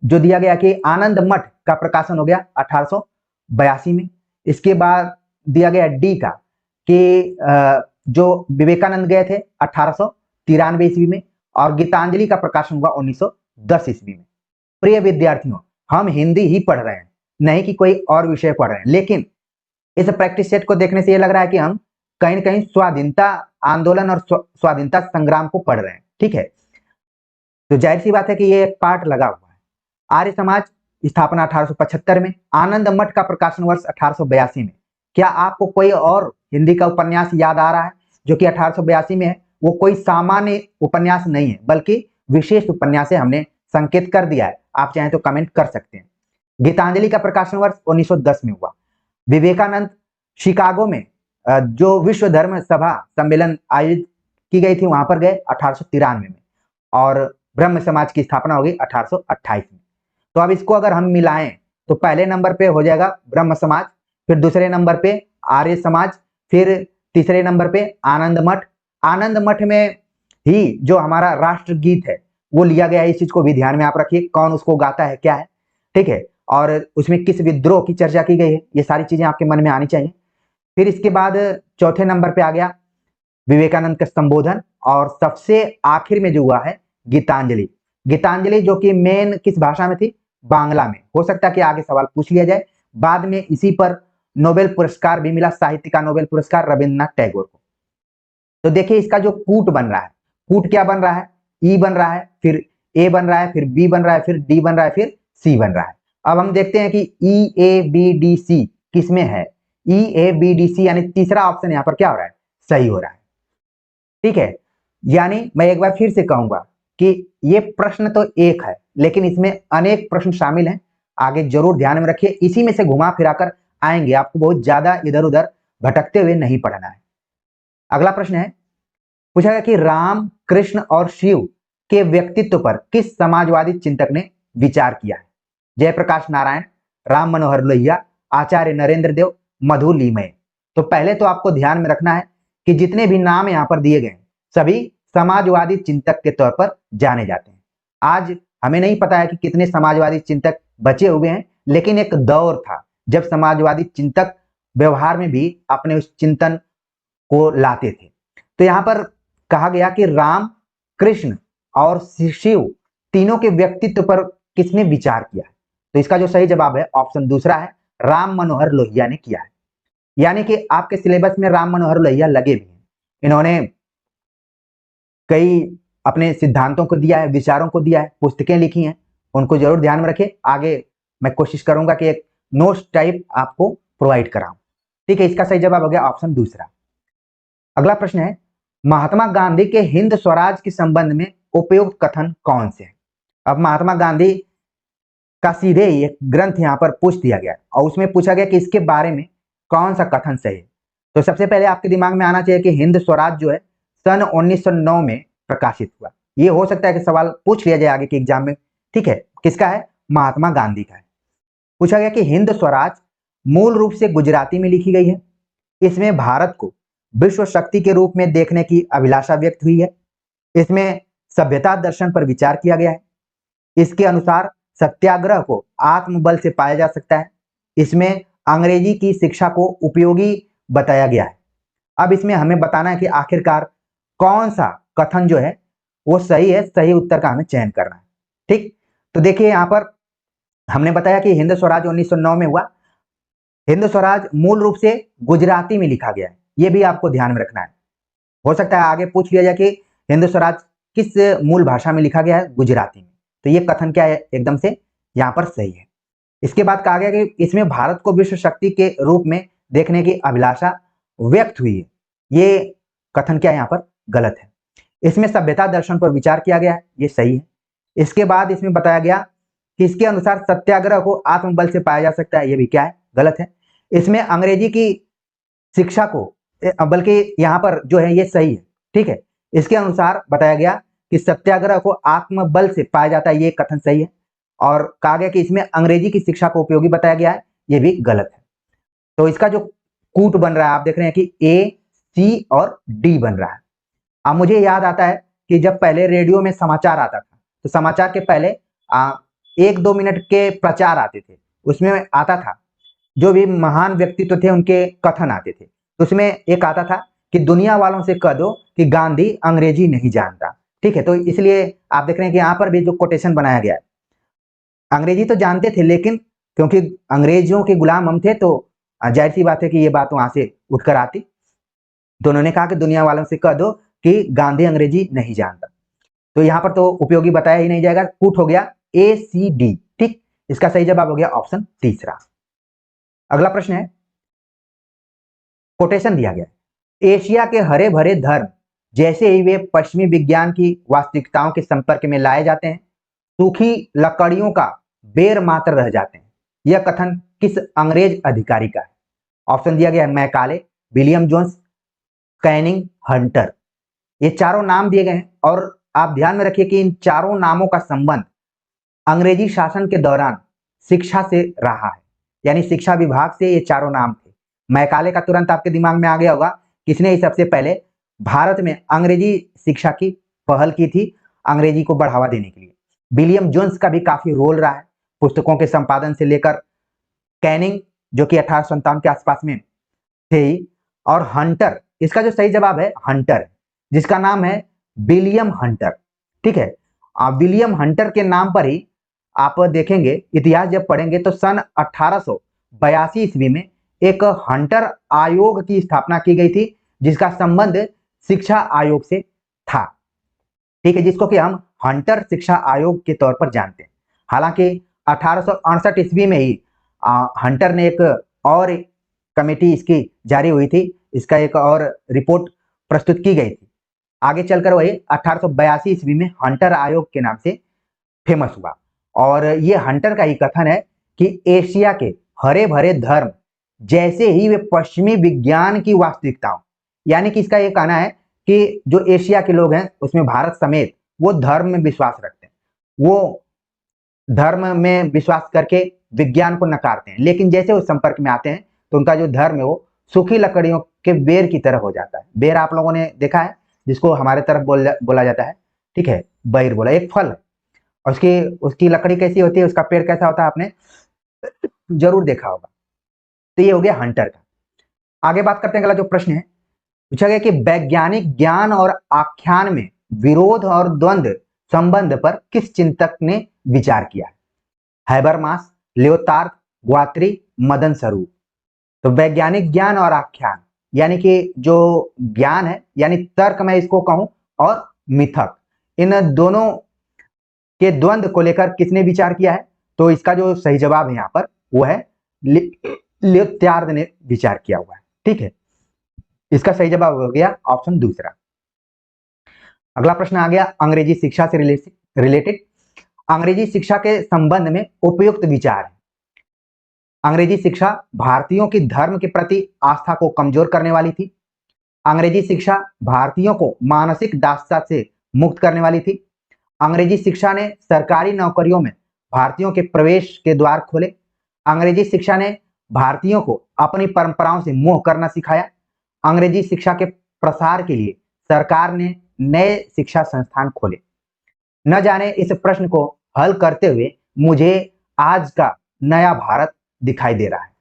जो दिया गया कि आनंद मठ का प्रकाशन हो गया 1882 में। इसके बाद दिया गया डी का कि जो विवेकानंद गए थे 1893 ईस्वी में, और गीतांजलि का प्रकाशन हुआ 1910 ईस्वी में। प्रिय विद्यार्थियों, हम हिंदी ही पढ़ रहे हैं, नहीं कि कोई और विषय पढ़ रहे हैं, लेकिन इस प्रैक्टिस सेट को देखने से ये लग रहा है कि हम कहीं ना कहीं स्वाधीनता आंदोलन और स्वाधीनता संग्राम को पढ़ रहे हैं। ठीक है, तो जाहिर सी बात है कि ये पार्ट लगा हुआ है। आर्य समाज स्थापना 1875 में, आनंद मठ का प्रकाशन वर्ष 1882 में। क्या आपको कोई और हिंदी का उपन्यास याद आ रहा है जो कि 1882 में है? वो कोई सामान्य उपन्यास नहीं है, बल्कि विशेष उपन्यास है, हमने संकेत कर दिया है, आप चाहें तो कमेंट कर सकते हैं। गीतांजलि का प्रकाशन वर्ष 1910 में हुआ। विवेकानंद शिकागो में जो विश्व धर्म सभा सम्मेलन आयोजित की गई थी वहां पर गए 1893 में, और ब्रह्म समाज की स्थापना हो गई 1828 में। तो अब इसको अगर हम मिलाएं तो पहले नंबर पे हो जाएगा ब्रह्म समाज, फिर दूसरे नंबर पे आर्य समाज, फिर तीसरे नंबर पे आनंद मठ। आनंद मठ में ही जो हमारा राष्ट्रगीत है वो लिया गया है, इस चीज को भी ध्यान में आप रखिए, कौन उसको गाता है क्या है, ठीक है, और उसमें किस विद्रोह की चर्चा की गई है, ये सारी चीजें आपके मन में आनी चाहिए। फिर इसके बाद चौथे नंबर पे आ गया विवेकानंद का संबोधन, और सबसे आखिर में जो हुआ है गीतांजलि। गीतांजलि जो कि मेन किस भाषा में थी, बांग्ला में। हो सकता है कि आगे सवाल पूछ लिया जाए। बाद में इसी पर नोबेल पुरस्कार भी मिला, साहित्य का नोबेल पुरस्कार रविन्द्रनाथ टैगोर को। तो देखिए इसका जो कूट बन रहा है, कूट क्या बन रहा है, ई बन रहा है, फिर ए बन रहा है, फिर बी बन रहा है, फिर डी बन रहा है, फिर सी बन रहा है। अब हम देखते हैं कि ई ए बी डी सी किसमें है। ई ए बी डी सी यानी तीसरा ऑप्शन यहाँ पर क्या हो रहा है, सही हो रहा है, ठीक है। यानी मैं एक बार फिर से कहूंगा कि ये प्रश्न तो एक है लेकिन इसमें अनेक प्रश्न शामिल हैं, आगे जरूर ध्यान में रखिए, इसी में से घुमा फिराकर आएंगे, आपको बहुत ज्यादा इधर उधर भटकते हुए नहीं पढ़ना है। अगला प्रश्न है, पूछा गया कि राम, कृष्ण और शिव के व्यक्तित्व पर किस समाजवादी चिंतक ने विचार किया है। जयप्रकाश नारायण, राम मनोहर लोहिया, आचार्य नरेंद्र देव, मधु लीमय। तो पहले तो आपको ध्यान में रखना है कि जितने भी नाम यहाँ पर दिए गए हैं सभी समाजवादी चिंतक के तौर पर जाने जाते हैं। आज हमें नहीं पता है कि कितने समाजवादी चिंतक बचे हुए हैं, लेकिन एक दौर था जब समाजवादी चिंतक व्यवहार में भी अपने उस चिंतन को लाते थे। तो यहाँ पर कहा गया कि राम, कृष्ण और शिव तीनों के व्यक्तित्व पर किसने विचार किया है। तो इसका जो सही जवाब है ऑप्शन दूसरा है, राम मनोहर लोहिया ने किया है। यानी कि आपके सिलेबस में राम मनोहर लोहिया लगे भी हैं, इन्होंने कई अपने सिद्धांतों को दिया है, विचारों को दिया है, पुस्तकें लिखी हैं, उनको जरूर ध्यान में रखें। आगे मैं कोशिश करूंगा कि एक नोट्स टाइप आपको प्रोवाइड कराऊं, ठीक है। इसका सही जवाब हो गया ऑप्शन दूसरा। अगला प्रश्न है, महात्मा गांधी के हिंद स्वराज के संबंध में उपयुक्त कथन कौन से हैं। अब महात्मा गांधी का सीधे ही एक ग्रंथ यहाँ पर पूछ दिया गया और उसमें पूछा गया कि इसके बारे में कौन सा कथन सही है। तो सबसे पहले आपके दिमाग में आना चाहिए कि हिंद स्वराज जो है सन 1909 में प्रकाशित हुआ। ये हो सकता है कि सवाल पूछ लिया जाए आगे के एग्जाम में, ठीक है। किसका है, महात्मा गांधी का है। पूछा गया कि हिंद स्वराज मूल रूप से गुजराती में लिखी गई है, इसमें भारत को विश्व शक्ति के रूप में देखने की अभिलाषा व्यक्त हुई है, इसमें सभ्यता दर्शन पर विचार किया गया है, इसके अनुसार सत्याग्रह को आत्मबल से पाया जा सकता है, इसमें अंग्रेजी की शिक्षा को उपयोगी बताया गया है। अब इसमें हमें बताना है कि आखिरकार कौन सा कथन जो है वो सही है, सही उत्तर का हमें चयन करना है, ठीक। तो देखिए यहाँ पर हमने बताया कि हिंद स्वराज 1909 में हुआ। हिंद स्वराज मूल रूप से गुजराती में लिखा गया है, ये भी आपको ध्यान में रखना है। हो सकता है आगे पूछ लिया जाए कि हिंद स्वराज किस मूल भाषा में लिखा गया है, गुजराती में। तो ये कथन क्या है, एकदम से यहाँ पर सही है। इसके बाद कहा गया कि इसमें भारत को विश्व शक्ति के रूप में देखने की अभिलाषा व्यक्त हुई है, ये कथन क्या है यहाँ पर गलत है। इसमें सभ्यता दर्शन पर विचार किया गया है, ये सही है। इसके बाद इसमें बताया गया कि इसके अनुसार सत्याग्रह को आत्मबल से पाया जा सकता है, ये भी क्या है, गलत है। इसमें अंग्रेजी की शिक्षा को, बल्कि यहाँ पर जो है ये सही है, ठीक है। इसके अनुसार बताया गया कि सत्याग्रह को आत्मबल से पाया जाता है, ये कथन सही है। और कहा गया कि इसमें अंग्रेजी की शिक्षा को उपयोगी बताया गया है, ये भी गलत है। तो इसका जो कूट बन रहा है आप देख रहे हैं कि ए, सी और डी बन रहा है। अब मुझे याद आता है कि जब पहले रेडियो में समाचार आता था तो समाचार के पहले 1-2 मिनट के प्रचार आते थे, उसमें आता था जो भी महान व्यक्तित्व थे उनके कथन आते थे। तो उसमें एक आता था कि दुनिया वालों से कह दो कि गांधी अंग्रेजी नहीं जानता, ठीक है। तो इसलिए आप देख रहे हैं कि यहाँ पर भी जो कोटेशन बनाया गया है, अंग्रेजी तो जानते थे लेकिन क्योंकि अंग्रेजों के गुलाम हम थे तो जाहिर सी बात है कि ये बात वहां से उठकर आती। तो उन्होंने कहा कि दुनिया वालों से कह दो कि गांधी अंग्रेजी नहीं जानता। तो यहाँ पर तो उपयोगी बताया ही नहीं जाएगा, कूट हो गया ए, सी, डी, ठीक। इसका सही जवाब हो गया ऑप्शन तीसरा। अगला प्रश्न है, कोटेशन दिया गया, एशिया के हरे भरे धर्म जैसे ही वे पश्चिमी विज्ञान की वास्तविकताओं के संपर्क में लाए जाते हैं, सूखी लकड़ियों का बेर मात्र रह जाते हैं। यह कथन किस अंग्रेज अधिकारी का है। ऑप्शन दिया गया है Macaulay, William Jones, Canning, Hunter. ये चारों नाम दिए गए हैं और आप ध्यान में रखिए कि इन चारों नामों का संबंध अंग्रेजी शासन के दौरान शिक्षा से रहा है, यानी शिक्षा विभाग से ये चारों नाम थे। मैकाले का तुरंत आपके दिमाग में आ गया होगा, किसने ही सबसे पहले भारत में अंग्रेजी शिक्षा की पहल की थी, अंग्रेजी को बढ़ावा देने के लिए। विलियम जोन्स का भी काफी रोल रहा है, पुस्तकों के संपादन से लेकर कैनिंग जो कि 1857 के आसपास में थे, और हंटर, इसका जो सही जवाब है हंटर, जिसका नाम है विलियम हंटर। ठीक है, विलियम हंटर के नाम पर ही आप देखेंगे, इतिहास जब पढ़ेंगे तो सन 1882 ईस्वी में एक हंटर आयोग की स्थापना की गई थी, जिसका संबंध शिक्षा आयोग से था। ठीक है, जिसको कि हम हंटर शिक्षा आयोग के तौर पर जानते हैं। हालांकि 1868 ईस्वी में ही हंटर ने एक और कमेटी इसकी जारी हुई थी, इसका एक और रिपोर्ट प्रस्तुत की गई थी। आगे चलकर वही 1882 ईस्वी में हंटर आयोग के नाम से फेमस हुआ। और ये हंटर का ही कथन है कि एशिया के हरे भरे धर्म जैसे ही वे पश्चिमी विज्ञान की वास्तविकताओं, यानी कि इसका ये कहना है कि जो एशिया के लोग हैं उसमें भारत समेत वो धर्म में विश्वास रखते हैं, वो धर्म में विश्वास करके विज्ञान को नकारते हैं, लेकिन जैसे वो संपर्क में आते हैं तो उनका जो धर्म है वो सूखी लकड़ियों के बेर की तरह हो जाता है। बेर आप लोगों ने देखा है, जिसको हमारे तरफ बोला जाता है, ठीक है, बैर बोला, एक फल, और उसकी लकड़ी कैसी होती है, उसका पेड़ कैसा होता है, आपने जरूर देखा होगा। तो ये हो गया हंटर का। आगे बात करते हैं, अगला जो प्रश्न है पूछा गया कि वैज्ञानिक ज्ञान और आख्यान में विरोध और द्वंद्व संबंध पर किस चिंतक ने विचार किया है? हैबरमास, लियोतार्ड, ग्वात्री, मदन स्वरूप। तो वैज्ञानिक ज्ञान और आख्यान, यानी कि जो ज्ञान है, यानी तर्क मैं इसको कहूं, और मिथक, इन दोनों के द्वंद्व को लेकर किसने विचार किया है? तो इसका जो सही जवाब है यहाँ पर वो है लियोतार्ड ने विचार किया हुआ है। ठीक है, इसका सही जवाब हो गया ऑप्शन दूसरा। अगला प्रश्न आ गया अंग्रेजी शिक्षा से रिलेटेड। अंग्रेजी शिक्षा के संबंध में उपयुक्त विचार है। अंग्रेजी शिक्षा भारतीयों की धर्म के प्रति आस्था को कमजोर करने वाली थी। अंग्रेजी शिक्षा भारतीयों को मानसिक दासता से मुक्त करने वाली थी। अंग्रेजी शिक्षा ने सरकारी नौकरियों में भारतीयों के प्रवेश के द्वार खोले। अंग्रेजी शिक्षा ने भारतीयों को अपनी परंपराओं से मोह करना सिखाया। अंग्रेजी शिक्षा के प्रसार के लिए सरकार ने नए शिक्षा संस्थान खोले। न जाने इस प्रश्न को हल करते हुए मुझे आज का नया भारत दिखाई दे रहा है।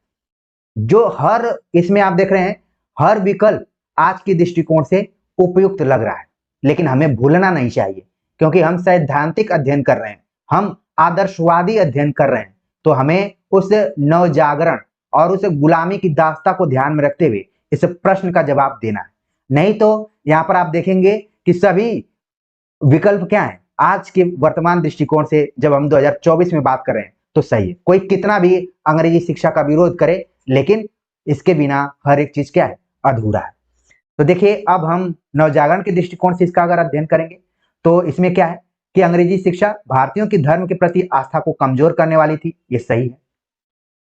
जो हर, इसमें आप देख रहे हैं, हर विकल्प आज के दृष्टिकोण से उपयुक्त लग रहा है, लेकिन हमें भूलना नहीं चाहिए, क्योंकि हम सैद्धांतिक अध्ययन कर रहे हैं, हम आदर्शवादी अध्ययन कर रहे हैं, तो हमें उस नवजागरण और उस गुलामी की दास्ता को ध्यान में रखते हुए इस प्रश्न का जवाब देना है। नहीं तो यहां पर आप देखेंगे कि सभी विकल्प क्या है, आज के वर्तमान दृष्टिकोण से जब हम 2024 में बात कर रहे हैं तो सही है। कोई कितना भी अंग्रेजी शिक्षा का विरोध करे, लेकिन इसके बिना हर एक चीज क्या है, अधूरा है। तो देखिए, अब हम नवजागरण के दृष्टिकोण से इसका अगर अध्ययन करेंगे तो इसमें क्या है कि अंग्रेजी शिक्षा भारतीयों की धर्म के प्रति आस्था को कमजोर करने वाली थी, ये सही है।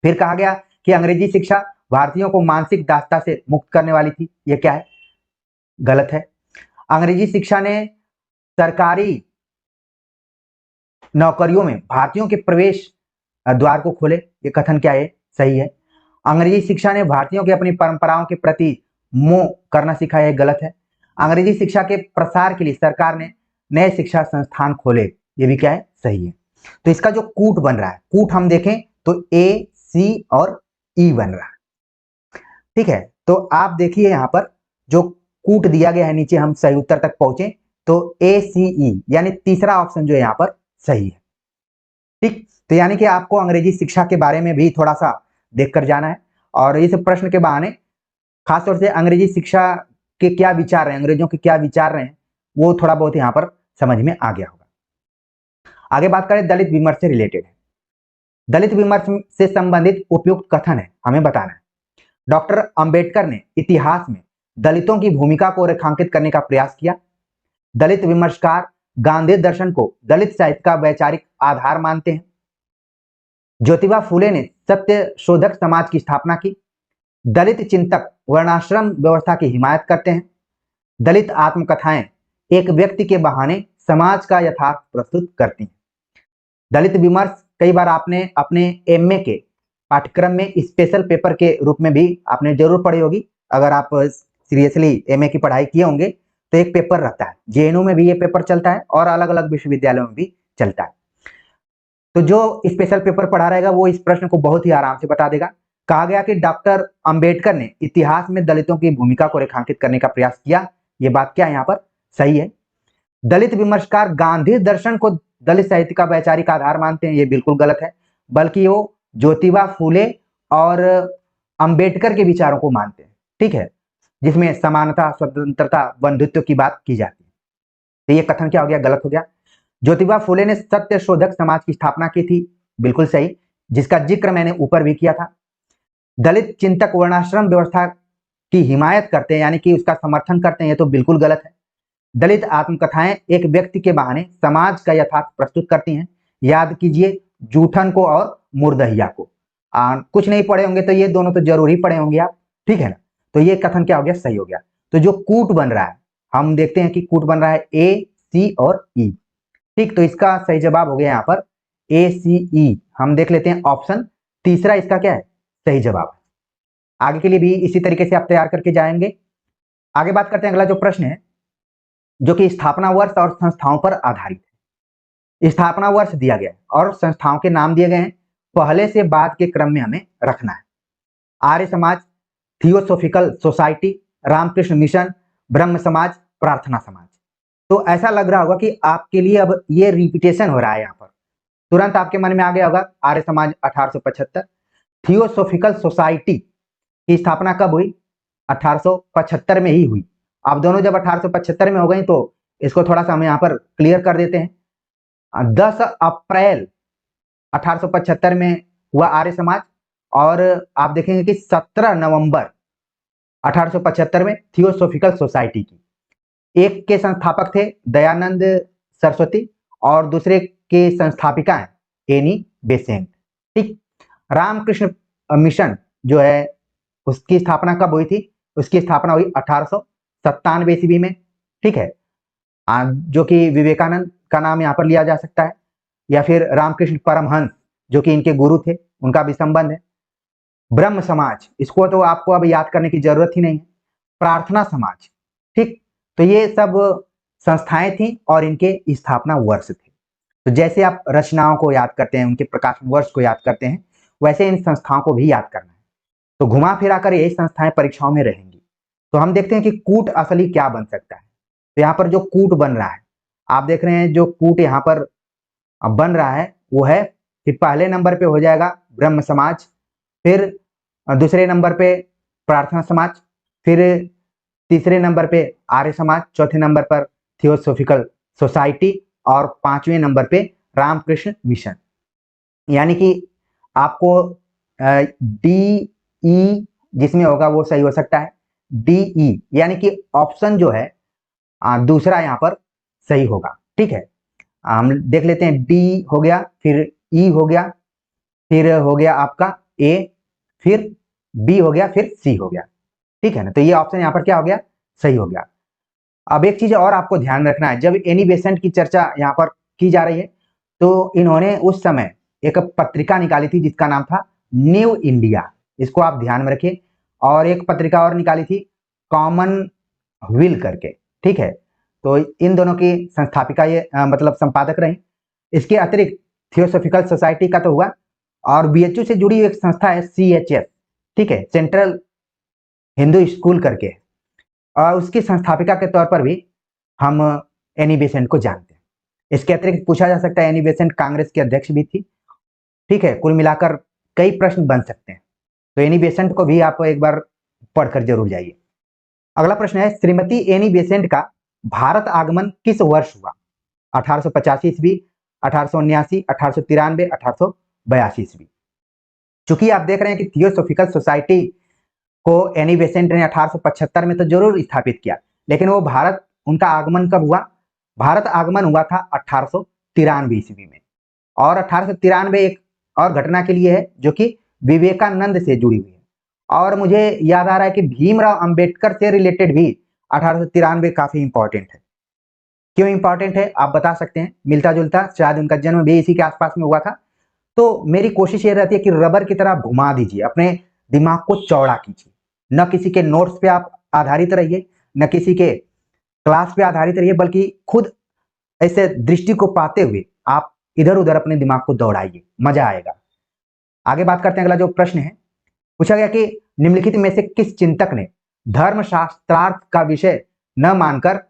फिर कहा गया कि अंग्रेजी शिक्षा भारतीयों को मानसिक दासता से मुक्त करने वाली थी, ये क्या है, गलत है। अंग्रेजी शिक्षा ने सरकारी नौकरियों में भारतीयों के प्रवेश द्वार को खोले, ये कथन क्या है, सही है। अंग्रेजी शिक्षा ने भारतीयों के अपनी परंपराओं के प्रति मोह करना सिखाया, गलत है। अंग्रेजी शिक्षा के प्रसार के लिए सरकार ने नए शिक्षा संस्थान खोले, ये भी क्या है, सही है। तो इसका जो कूट बन रहा है, कूट हम देखें तो ए, सी और ई बन रहा है। ठीक है, तो आप देखिए यहां पर जो कूट दिया गया है नीचे, हम सही उत्तर तक पहुंचे तो ए, सी, ई, यानी तीसरा ऑप्शन जो है यहां पर सही है। ठीक, तो यानी कि आपको अंग्रेजी शिक्षा के बारे में भी थोड़ा सा देखकर जाना है, और इस प्रश्न के बहाने खासतौर से अंग्रेजी शिक्षा के क्या विचार रहे हैं, अंग्रेजों के क्या विचार रहे हैं, वो थोड़ा बहुत यहाँ पर समझ में आ गया होगा। आगे बात करें दलित विमर्श से रिलेटेड है। दलित विमर्श से संबंधित उपयुक्त कथन है, हमें बताना है। डॉक्टर अंबेडकर ने इतिहास में दलितों की भूमिका को रेखांकित करने का प्रयास किया। दलित विमर्शकार गांधी दर्शन को दलित साहित्य का वैचारिक आधार मानते हैं। ज्योतिबा फूले ने सत्य शोधक समाज की स्थापना की। दलित चिंतक वर्णाश्रम व्यवस्था की हिमायत करते हैं। दलित आत्मकथाएं एक व्यक्ति के बहाने समाज का यथार्थ प्रस्तुत करती हैं। दलित विमर्श कई बार आपने अपने एमए के पाठ्यक्रम में स्पेशल पेपर के रूप में भी आपने जरूर पढ़ी होगी। अगर आप सीरियसली एमए की पढ़ाई किए होंगे तो एक पेपर रहता है, जेएनयू में भी ये पेपर चलता है और अलग अलग विश्वविद्यालयों में भी चलता है। तो जो स्पेशल पेपर पढ़ा रहेगा वो इस प्रश्न को बहुत ही आराम से बता देगा। कहा गया कि डॉक्टर अंबेडकर ने इतिहास में दलितों की भूमिका को रेखांकित करने का प्रयास किया। ये बात क्या है यहाँ पर सही है। दलित विमर्शकार गांधी दर्शन को दलित साहित्य का वैचारिक आधार मानते हैं, ये बिल्कुल गलत है, बल्कि वो ज्योतिबा फूले और अंबेडकर के विचारों को मानते हैं, ठीक है, जिसमें समानता, स्वतंत्रता, बंधुत्व की बात की जाती है। तो ये कथन क्या हो गया, गलत हो गया। ज्योतिबा फूले ने सत्य शोधक समाज की स्थापना की थी, बिल्कुल सही, जिसका जिक्र मैंने ऊपर भी किया था। दलित चिंतक वर्णाश्रम व्यवस्था की हिमायत करते हैं, यानी कि उसका समर्थन करते हैं, ये तो बिल्कुल गलत है। दलित आत्मकथाएं एक व्यक्ति के बहाने समाज का यथार्थ प्रस्तुत करती हैं। याद कीजिए जूठन को और मुर्दहिया को। कुछ नहीं पढ़े होंगे तो ये दोनों तो जरूर ही पढ़े होंगे आप, ठीक है ना। तो ये कथन क्या हो गया, सही हो गया। तो जो कूट बन रहा है, हम देखते हैं कि कूट बन रहा है ए, सी और ई, ठीक। तो इसका सही जवाब हो गया यहाँ पर ए, सी, ई। हम देख लेते हैं ऑप्शन तीसरा इसका क्या है, सही जवाब है। आगे के लिए भी इसी तरीके से आप तैयार करके जाएंगे। आगे बात करते हैं, अगला जो प्रश्न है जो कि स्थापना वर्ष और संस्थाओं पर आधारित है। स्थापना वर्ष दिया गया है और संस्थाओं के नाम दिए गए हैं, पहले से बाद के क्रम में हमें रखना है। Arya Samaj, theosophical society, Ramakrishna mission, ब्रह्म समाज, प्रार्थना समाज। तो ऐसा लग रहा होगा कि आपके लिए अब ये रिपीटेशन हो रहा है। यहाँ पर तुरंत आपके मन में आ गया होगा आर्य समाज 1875, थियोसोफिकल सोसाइटी की स्थापना कब हुई, 1875 में ही हुई। अब दोनों जब 1875 में हो गई तो इसको थोड़ा सा हम यहाँ पर क्लियर कर देते हैं। 10 अप्रैल 1875 में हुआ आर्य समाज, और आप देखेंगे कि 17 नवंबर 1875 में थियोसोफिकल सोसाइटी की। एक के संस्थापक थे दयानंद सरस्वती और दूसरे के संस्थापिका हैं एनी बेसेंट, ठीक। रामकृष्ण मिशन जो है उसकी स्थापना कब हुई थी, उसकी स्थापना हुई 1897 ईस्वी में, ठीक है। जो कि विवेकानंद का नाम यहाँ पर लिया जा सकता है, या फिर रामकृष्ण परमहंस जो कि इनके गुरु थे, उनका भी संबंध है। ब्रह्म समाज, इसको तो आपको अब याद करने की जरूरत ही नहीं है। प्रार्थना समाज, ठीक। तो ये सब संस्थाएं थी और इनके स्थापना वर्ष थे। तो जैसे आप रचनाओं को याद करते हैं, उनके प्रकाशन वर्ष को याद करते हैं, वैसे इन संस्थाओं को भी याद करना है। तो घुमा फिरा कर यही संस्थाएं परीक्षाओं में रहेंगी। तो हम देखते हैं कि कूट असली क्या बन सकता है। तो यहाँ पर जो कूट बन रहा है, आप देख रहे हैं जो कूट यहाँ पर बन रहा है वो है कि पहले नंबर पे हो जाएगा ब्रह्म समाज, फिर दूसरे नंबर पे प्रार्थना समाज, फिर तीसरे नंबर पे आर्य समाज, चौथे नंबर पर थियोसोफिकल सोसाइटी और पांचवें नंबर पे रामकृष्ण मिशन। यानी कि आपको डी ई जिसमें होगा वो सही हो सकता है, डी ई, यानी कि ऑप्शन जो है दूसरा यहाँ पर सही होगा, ठीक है। हम देख लेते हैं, डी हो गया, फिर ई हो गया, फिर हो गया आपका ए, फिर बी हो गया, फिर सी हो गया, ठीक है ना। तो ये ऑप्शन यहाँ पर क्या हो गया, सही हो गया। अब एक चीज और आपको ध्यान रखना है, जब एनी बेसेंट की चर्चा यहाँ पर की जा रही है तो इन्होंने उस समय एक पत्रिका निकाली थी जिसका नाम था न्यू इंडिया, इसको आप ध्यान में रखिए। और एक पत्रिका और निकाली थी कॉमन विल करके, ठीक है। तो इन दोनों की संस्थापिका ये मतलब संपादक रही। इसके अतिरिक्त थियोसोफिकल सोसाइटी का तो हुआ, और बीएचयू से जुड़ी एक संस्था है CHS, ठीक है, सेंट्रल हिंदू स्कूल करके, और उसकी संस्थापिका के तौर पर भी हम एनी बेसेंट को जानते हैं। इसके अतिरिक्त पूछा जा सकता है एनी बेसेंट कांग्रेस के अध्यक्ष भी थी, ठीक है। कुल मिलाकर कई प्रश्न बन सकते हैं, तो एनी बेसेंट को भी आप एक बार पढ़कर जरूर जाइए। अगला प्रश्न है, श्रीमती एनी बेसेंट का भारत आगमन किस वर्ष हुआ, 1885 ईस्वी, 1879, 1893, 1882 ईस्वी। चूंकि आप देख रहे हैं कि थियोसोफिकल सोसाइटी को एनी बेसेंट ने 1875 में तो जरूर स्थापित किया, लेकिन वो भारत, उनका आगमन कब हुआ, भारत आगमन हुआ था 1893 ईस्वी में। और 1893 एक और घटना के लिए है जो कि विवेकानंद से जुड़ी हुई है, और मुझे याद आ रहा है कि भीमराव अंबेडकर से रिलेटेड भी 1893 काफी इंपॉर्टेंट है। क्यों इंपॉर्टेंट है आप बता सकते हैं, मिलता जुलता, शायद उनका जन्म भी इसी के आसपास में हुआ था। तो मेरी कोशिश ये रहती है कि रबर की तरह घुमा दीजिए, अपने दिमाग को चौड़ा कीजिए, न किसी के नोट्स पे आप आधारित रहिए, न किसी के क्लास पे आधारित रहिए, बल्कि खुद ऐसे दृष्टि को पाते हुए आप इधर उधर अपने दिमाग को दौड़ाइए, मजा आएगा। आगे बात करते हैं, अगला जो प्रश्न है पूछा गया कि निम्नलिखित में से किस चिंतक ने धर्म शास्त्रार्थ का विषय न मानकर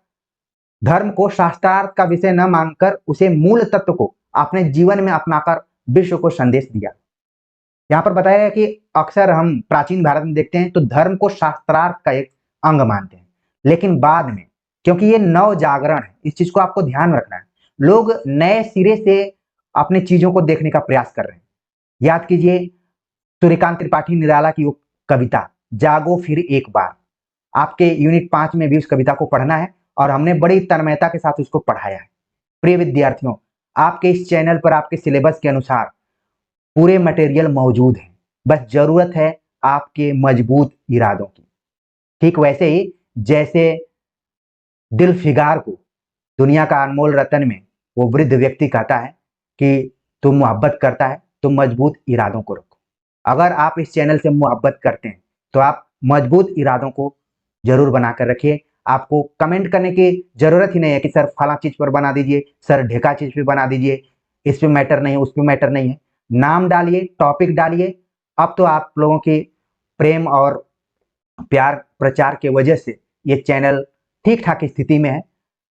धर्म को शास्त्रार्थ का विषय न मानकर उसे मूल तत्व को अपने जीवन में अपनाकर विश्व को संदेश दिया। यहाँ पर बताया गया कि अक्सर हम प्राचीन भारत में देखते हैं तो धर्म को शास्त्रार्थ का एक अंग मानते हैं, लेकिन बाद में, क्योंकि ये नव जागरण है, इस चीज को आपको ध्यान रखना है, लोग नए सिरे से अपने चीजों को देखने का प्रयास कर रहे हैं। याद कीजिए सूर्यकांत त्रिपाठी निराला की वो कविता जागो फिर एक बार, आपके यूनिट 5 में भी उस कविता को पढ़ना है और हमने बड़ी तन्मयता के साथ उसको पढ़ाया है। प्रिय विद्यार्थियों, आपके इस चैनल पर आपके सिलेबस के अनुसार पूरे मटेरियल मौजूद है, बस जरूरत है आपके मजबूत इरादों की। ठीक वैसे ही जैसे दिल फिगार को दुनिया का अनमोल रतन में वो वृद्ध व्यक्ति कहता है कि तुम मोहब्बत करता है, तुम मजबूत इरादों को रखो। अगर आप इस चैनल से मोहब्बत करते हैं तो आप मजबूत इरादों को जरूर बनाकर रखिए। आपको कमेंट करने की जरूरत ही नहीं है कि सर फला चीज पर बना दीजिए, सर ढेका चीज पे बना दीजिए, इस पे मैटर नहीं है, उस पे मैटर नहीं है। नाम डालिए, टॉपिक डालिए। अब तो आप लोगों की प्रेम और प्यार प्रचार के वजह से ये चैनल ठीक ठाक स्थिति में है।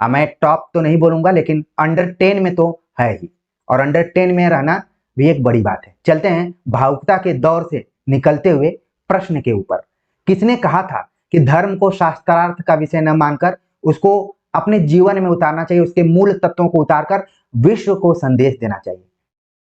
मैं टॉप तो नहीं बोलूंगा, लेकिन अंडर 10 में तो है ही, और अंडर 10 में रहना भी एक बड़ी बात है। चलते हैं भावुकता के दौर से निकलते हुए प्रश्न के ऊपर। किसने कहा था कि धर्म को शास्त्रार्थ का विषय न मानकर उसको अपने जीवन में उतारना चाहिए, उसके मूल तत्वों को उतारकर विश्व को संदेश देना चाहिए?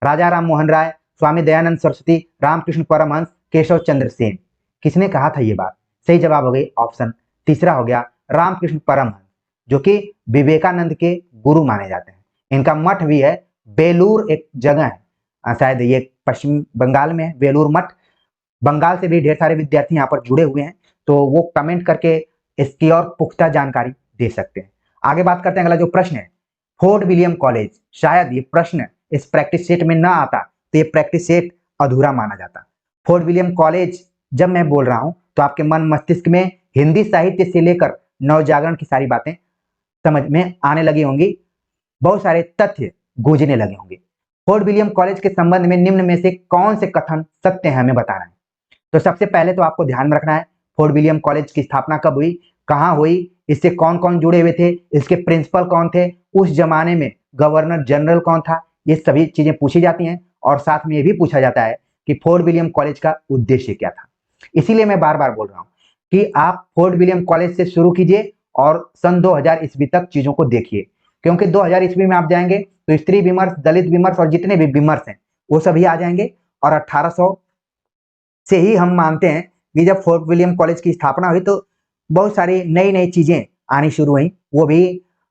राजा राम मोहन राय, स्वामी दयानंद सरस्वती, रामकृष्ण परमहंस, केशव चंद्र सेन। किसने कहा था ये बात? सही जवाब हो गई ऑप्शन तीसरा हो गया रामकृष्ण परमहंस, जो कि विवेकानंद के गुरु माने जाते हैं। इनका मठ भी है, बेलूर एक जगह है, शायद ये पश्चिम बंगाल में है बेलूर मठ। बंगाल से भी ढेर सारे विद्यार्थी यहाँ पर जुड़े हुए हैं, तो वो कमेंट करके इसकी और पुख्ता जानकारी दे सकते हैं। आगे बात करते हैं, अगला जो प्रश्न है, फोर्ट विलियम कॉलेज। शायद ये प्रश्न इस प्रैक्टिस सेट में ना आता तो ये प्रैक्टिस सेट अधूरा माना जाता। फोर्ट विलियम कॉलेज जब मैं बोल रहा हूं तो आपके मन मस्तिष्क में हिंदी साहित्य से लेकर नवजागरण की सारी बातें समझ में आने लगी होंगी, बहुत सारे तथ्य गूंजने लगे होंगे। फोर्ट विलियम कॉलेज के संबंध में निम्न में से कौन से कथन सत्य है हमें बताना है। तो सबसे पहले तो आपको ध्यान में रखना है फोर्ट विलियम कॉलेज की स्थापना कब हुई, कहाँ हुई, इससे कौन कौन जुड़े हुए थे, इसके प्रिंसिपल कौन थे, उस जमाने में गवर्नर जनरल कौन था, ये सभी चीजें पूछी जाती हैं। और साथ में ये भी पूछा जाता है कि फोर्ट विलियम कॉलेज का उद्देश्य क्या था। इसीलिए मैं बार बार बोल रहा हूं कि आप फोर्ट विलियम कॉलेज से शुरू कीजिए और सन 2000 ईस्वी तक चीजों को देखिए, क्योंकि 2000 ईस्वी में आप जाएंगे तो स्त्री विमर्श, दलित विमर्श और जितने भी विमर्श हैं वो सभी आ जाएंगे। और 1800 से ही हम मानते हैं कि जब फोर्ट विलियम कॉलेज की स्थापना हुई तो बहुत सारी नई नई चीजें आनी शुरू हुई, वो भी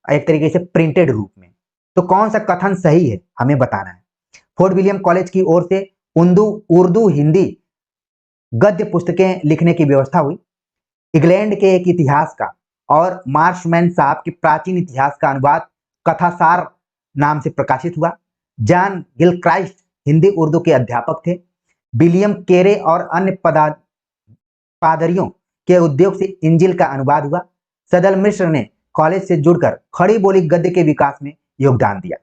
एक तरीके से प्रिंटेड रूप में। तो कौन सा कथन सही है हमें बताना है। फोर्ट विलियम कॉलेज की ओर से उर्दू हिंदी गद्य पुस्तकें लिखने की व्यवस्था हुई। इंग्लैंड के एक इतिहास का और मार्शमैन साहब के प्राचीन इतिहास का अनुवाद कथासार नाम से प्रकाशित हुआ। जॉन गिलक्राइस्ट हिंदी उर्दू के अध्यापक थे। विलियम केरे और अन्य पादरियों के उद्योग से इंजिल का अनुवाद हुआ। सदल मिश्र ने कॉलेज से जुड़कर खड़ी बोली गद्य के विकास में योगदान दिया।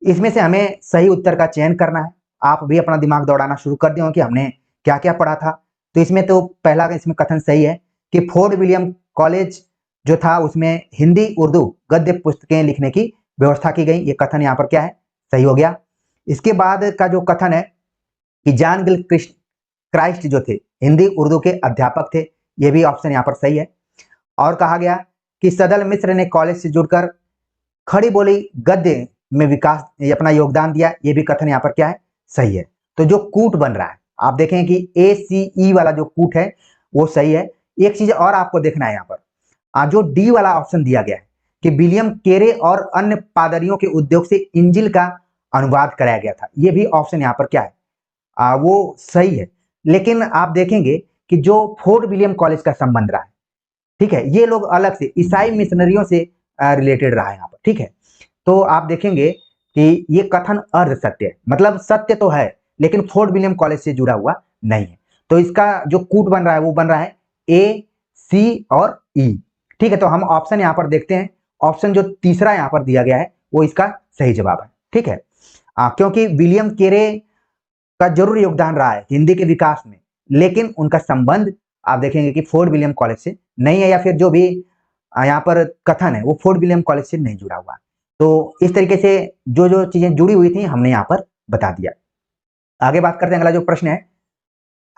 इसमें से हमें सही उत्तर का चयन करना है। आप भी अपना दिमाग दौड़ाना शुरू कर दिए कि हमने क्या क्या पढ़ा था। तो इसमें तो पहला इसमें कथन सही है कि फोर्ट विलियम कॉलेज जो था उसमें हिंदी उर्दू गद्य पुस्तकें लिखने की व्यवस्था की गई। ये कथन यहाँ पर क्या है, सही हो गया। इसके बाद का जो कथन है कि जॉन गिलक्रिस्ट क्राइस्ट जो थे हिंदी उर्दू के अध्यापक थे, ये भी ऑप्शन यहाँ पर सही है। और कहा गया कि सदल मिश्र ने कॉलेज से जुड़कर खड़ी बोली गद्य में विकास अपना योगदान दिया, ये भी कथन यहाँ पर क्या है, सही है। तो जो कूट बन रहा है आप देखें कि ACE वाला जो कूट है वो सही है। एक चीज और आपको देखना है यहाँ पर, जो डी वाला ऑप्शन दिया गया है कि विलियम केरे और अन्य पादरियों के उद्योग से इंजिल का अनुवाद कराया गया था, ये भी ऑप्शन यहाँ पर क्या है, वो सही है। लेकिन आप देखेंगे कि जो फोर्ट विलियम कॉलेज का संबंध रहा है, ठीक है, ये लोग अलग से ईसाई मिशनरियों से रिलेटेड रहा है यहाँ पर, ठीक है। तो आप देखेंगे कि ये कथन अर्ध सत्य है, मतलब सत्य तो है लेकिन फोर्ट विलियम कॉलेज से जुड़ा हुआ नहीं है। तो इसका जो कूट बन रहा है वो बन रहा है ए, सी और ई, ठीक है। तो हम ऑप्शन यहाँ पर देखते हैं, ऑप्शन जो तीसरा यहाँ पर दिया गया है वो इसका सही जवाब है, ठीक है। क्योंकि विलियम केरे का जरूर योगदान रहा है हिंदी के विकास में, लेकिन उनका संबंध आप देखेंगे कि फोर्ट विलियम कॉलेज से नहीं है, या फिर जो भी यहाँ पर कथन है वो फोर्ट विलियम कॉलेज से नहीं जुड़ा हुआ। तो इस तरीके से जो जो चीजें जुड़ी हुई थी हमने यहाँ पर बता दिया। आगे बात करते हैं, अगला जो प्रश्न है,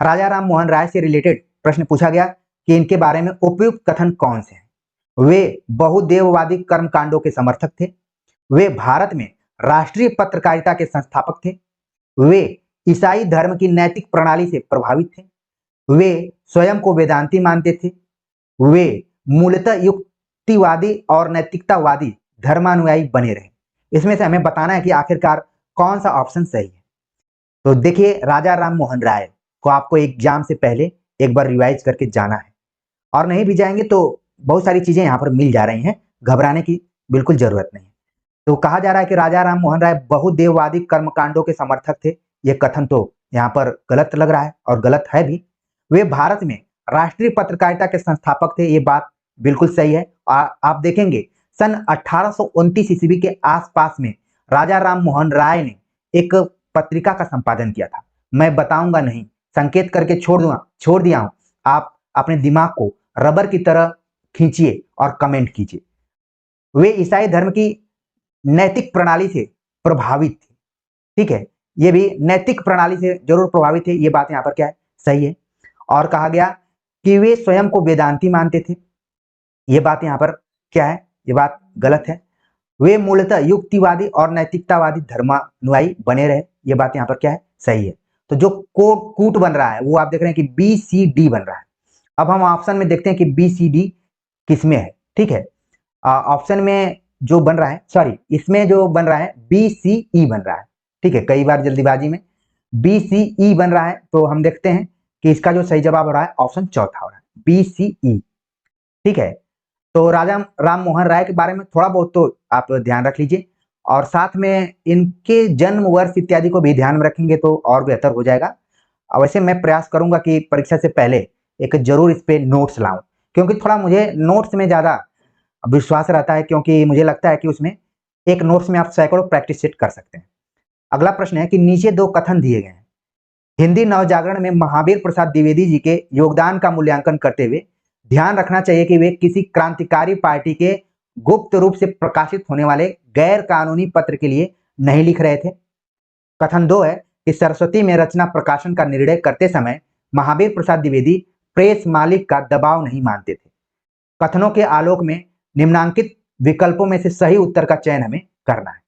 राजा राम मोहन राय से रिलेटेड प्रश्न पूछा गया कि इनके बारे में उपयुक्त कथन कौन से हैं। वे बहुदेववादी कर्मकांडों के समर्थक थे, वे भारत में राष्ट्रीय पत्रकारिता के संस्थापक थे, वे ईसाई धर्म की नैतिक प्रणाली से प्रभावित थे, वे स्वयं को वेदांती मानते थे, वे मूलतः युक्तिवादी और नैतिकतावादी धर्मानुयायी बने रहे। इसमें से हमें बताना है कि आखिरकार कौन सा ऑप्शन सही है। तो देखिए, राजा राम मोहन राय को आपको एग्जाम से पहले एक बार रिवाइज करके जाना है, और नहीं भी जाएंगे तो बहुत सारी चीजें यहाँ पर मिल जा रही हैं, घबराने की बिल्कुल जरूरत नहीं है। तो कहा जा रहा है कि राजा राम मोहन राय बहुदेववादी कर्मकांडों के समर्थक थे। यह कथन तो यहाँ पर गलत लग रहा है और गलत है भी। वे भारत में राष्ट्रीय पत्रकारिता के संस्थापक थे, ये बात बिल्कुल सही है। आप देखेंगे सन 1829 ईस्वी के आसपास में राजा राम मोहन राय ने एक पत्रिका का संपादन किया था। मैं बताऊंगा नहीं, संकेत करके छोड़ दिया हूं, आप अपने दिमाग को रबर की तरह खींचिए और कमेंट कीजिए। वे ईसाई धर्म की नैतिक प्रणाली से प्रभावित थे, ठीक है। ये भी नैतिक प्रणाली से जरूर प्रभावित थे, ये बात यहाँ पर क्या है, सही है। और कहा गया कि वे स्वयं को वेदांती मानते थे, ये बात यहाँ पर क्या है, ये बात गलत है। वे मूलतः युक्तिवादी और नैतिकतावादी धर्मानुयायी बने रहे, ये बात यहाँ पर क्या है, सही है। तो जो कूट बन रहा है वो आप देख रहे हैं कि बी सी डी बन रहा है। अब हम ऑप्शन में देखते हैं कि बी सी डी किसमें है, ठीक है। ऑप्शन में जो बन रहा है, सॉरी, इसमें जो बन रहा है बी सी ई बन रहा है, ठीक है। कई बार जल्दीबाजी में बी सी ई बन रहा है, तो हम देखते हैं कि इसका जो सही जवाब हो रहा है ऑप्शन चौथा हो रहा है, बी सी ई, ठीक है। तो राजा राम मोहन राय के बारे में थोड़ा बहुत तो आप ध्यान रख लीजिए, और साथ में इनके जन्म वर्ष इत्यादि को भी ध्यान में रखेंगे तो और बेहतर हो जाएगा। और वैसे मैं प्रयास करूंगा कि परीक्षा से पहले एक जरूर इस पे नोट्स लाऊं, क्योंकि थोड़ा मुझे नोट्स में ज्यादा विश्वास रहता है, क्योंकि मुझे लगता है कि उसमें एक नोट्स में आप सैकड़ों प्रैक्टिस सेट कर सकते हैं। अगला प्रश्न है कि नीचे दो कथन दिए गए हैं, हिंदी नवजागरण में महावीर प्रसाद द्विवेदी जी के योगदान का मूल्यांकन करते हुए ध्यान रखना चाहिए कि वे किसी क्रांतिकारी पार्टी के गुप्त रूप से प्रकाशित होने वाले गैर कानूनी पत्र के लिए नहीं लिख रहे थे। कथन 2 है कि सरस्वती में रचना प्रकाशन का निर्णय करते समय महावीर प्रसाद द्विवेदी प्रेस मालिक का दबाव नहीं मानते थे। कथनों के आलोक में निम्नांकित विकल्पों में से सही उत्तर का चयन हमें करना है।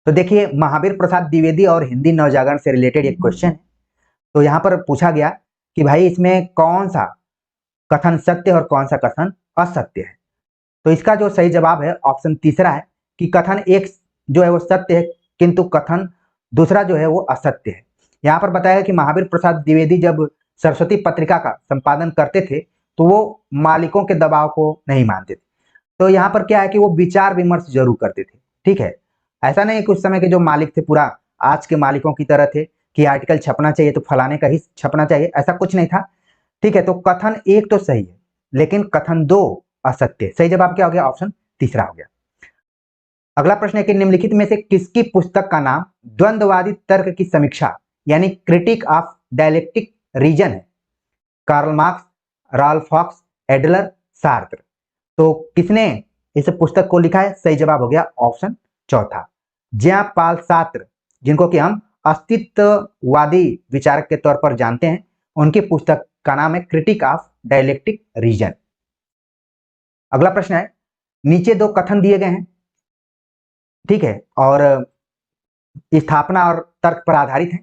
तो देखिए, महावीर प्रसाद द्विवेदी और हिंदी नवजागरण से रिलेटेड एक क्वेश्चन है। तो यहाँ पर पूछा गया कि भाई इसमें कौन सा कथन सत्य और कौन सा कथन असत्य है। तो इसका जो सही जवाब है ऑप्शन तीसरा है कि कथन एक जो है वो सत्य है, किंतु कथन दूसरा जो है वो असत्य है। यहाँ पर बताया कि महावीर प्रसाद द्विवेदी जब सरस्वती पत्रिका का संपादन करते थे तो वो मालिकों के दबाव को नहीं मानते थे। तो यहाँ पर क्या है कि वो विचार विमर्श जरूर करते थे, ठीक है। ऐसा नहीं कि उस समय के जो मालिक थे पूरा आज के मालिकों की तरह थे कि आर्टिकल छपना चाहिए तो फलाने का ही छपना चाहिए, ऐसा कुछ नहीं था, ठीक है। तो कथन एक तो सही है लेकिन कथन 2 असत्य। सही जवाब क्या हो गया, ऑप्शन तीसरा हो गया। अगला प्रश्न है कि निम्नलिखित में से किसकी पुस्तक का नाम द्वंद्ववादी तर्क की समीक्षा यानी क्रिटिक ऑफ डायलेक्टिक रीजन है। Karl Marx, Ralph Hawkes, Adler, Sartre. तो किसने इस पुस्तक को लिखा है, सही जवाब हो गया ऑप्शन चौथा, ज्यां पाल सार्त्र, जिनको कि हम अस्तित्ववादी विचारक के तौर पर जानते हैं। उनकी पुस्तक का नाम है क्रिटिक ऑफ डायलेक्टिक रीजन। अगला प्रश्न है, नीचे दो कथन दिए गए हैं, ठीक है, और स्थापना और तर्क पर आधारित है।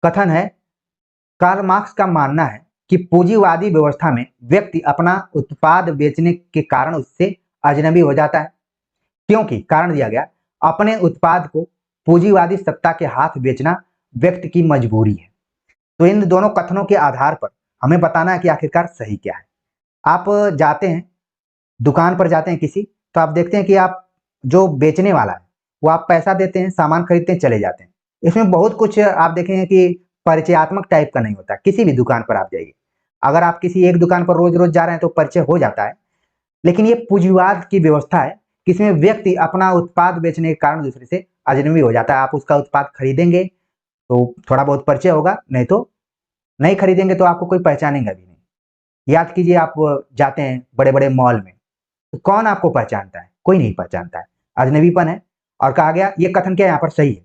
कथन है, कार्ल मार्क्स का मानना है कि पूंजीवादी व्यवस्था में व्यक्ति अपना उत्पाद बेचने के कारण उससे अजनबी हो जाता है, क्योंकि कारण दिया गया अपने उत्पाद को पूंजीवादी सत्ता के हाथ बेचना व्यक्ति की मजबूरी है। तो इन दोनों कथनों के आधार पर हमें बताना है कि आखिरकार सही क्या है। आप जाते हैं दुकान पर, जाते हैं किसी, तो आप देखते हैं कि आप जो बेचने वाला है वो आप पैसा देते हैं, सामान खरीदते हैं, चले जाते हैं। इसमें बहुत कुछ आप देखेंगे कि परिचयात्मक टाइप का नहीं होता। किसी भी दुकान पर आप जाइए, अगर आप किसी एक दुकान पर रोज रोज जा रहे हैं तो परिचय हो जाता है, लेकिन ये पूंजीवाद की व्यवस्था है कि इसमें व्यक्ति अपना उत्पाद बेचने के कारण दूसरे से अजनबी हो जाता है। आप उसका उत्पाद खरीदेंगे तो थोड़ा बहुत परिचय होगा, नहीं तो नहीं खरीदेंगे तो आपको कोई पहचानेगा भी नहीं। याद कीजिए, आप जाते हैं बड़े बड़े मॉल में तो कौन आपको पहचानता है? कोई नहीं पहचानता है, अजनबीपन है। और कहा गया, ये कथन क्या यहाँ पर सही है,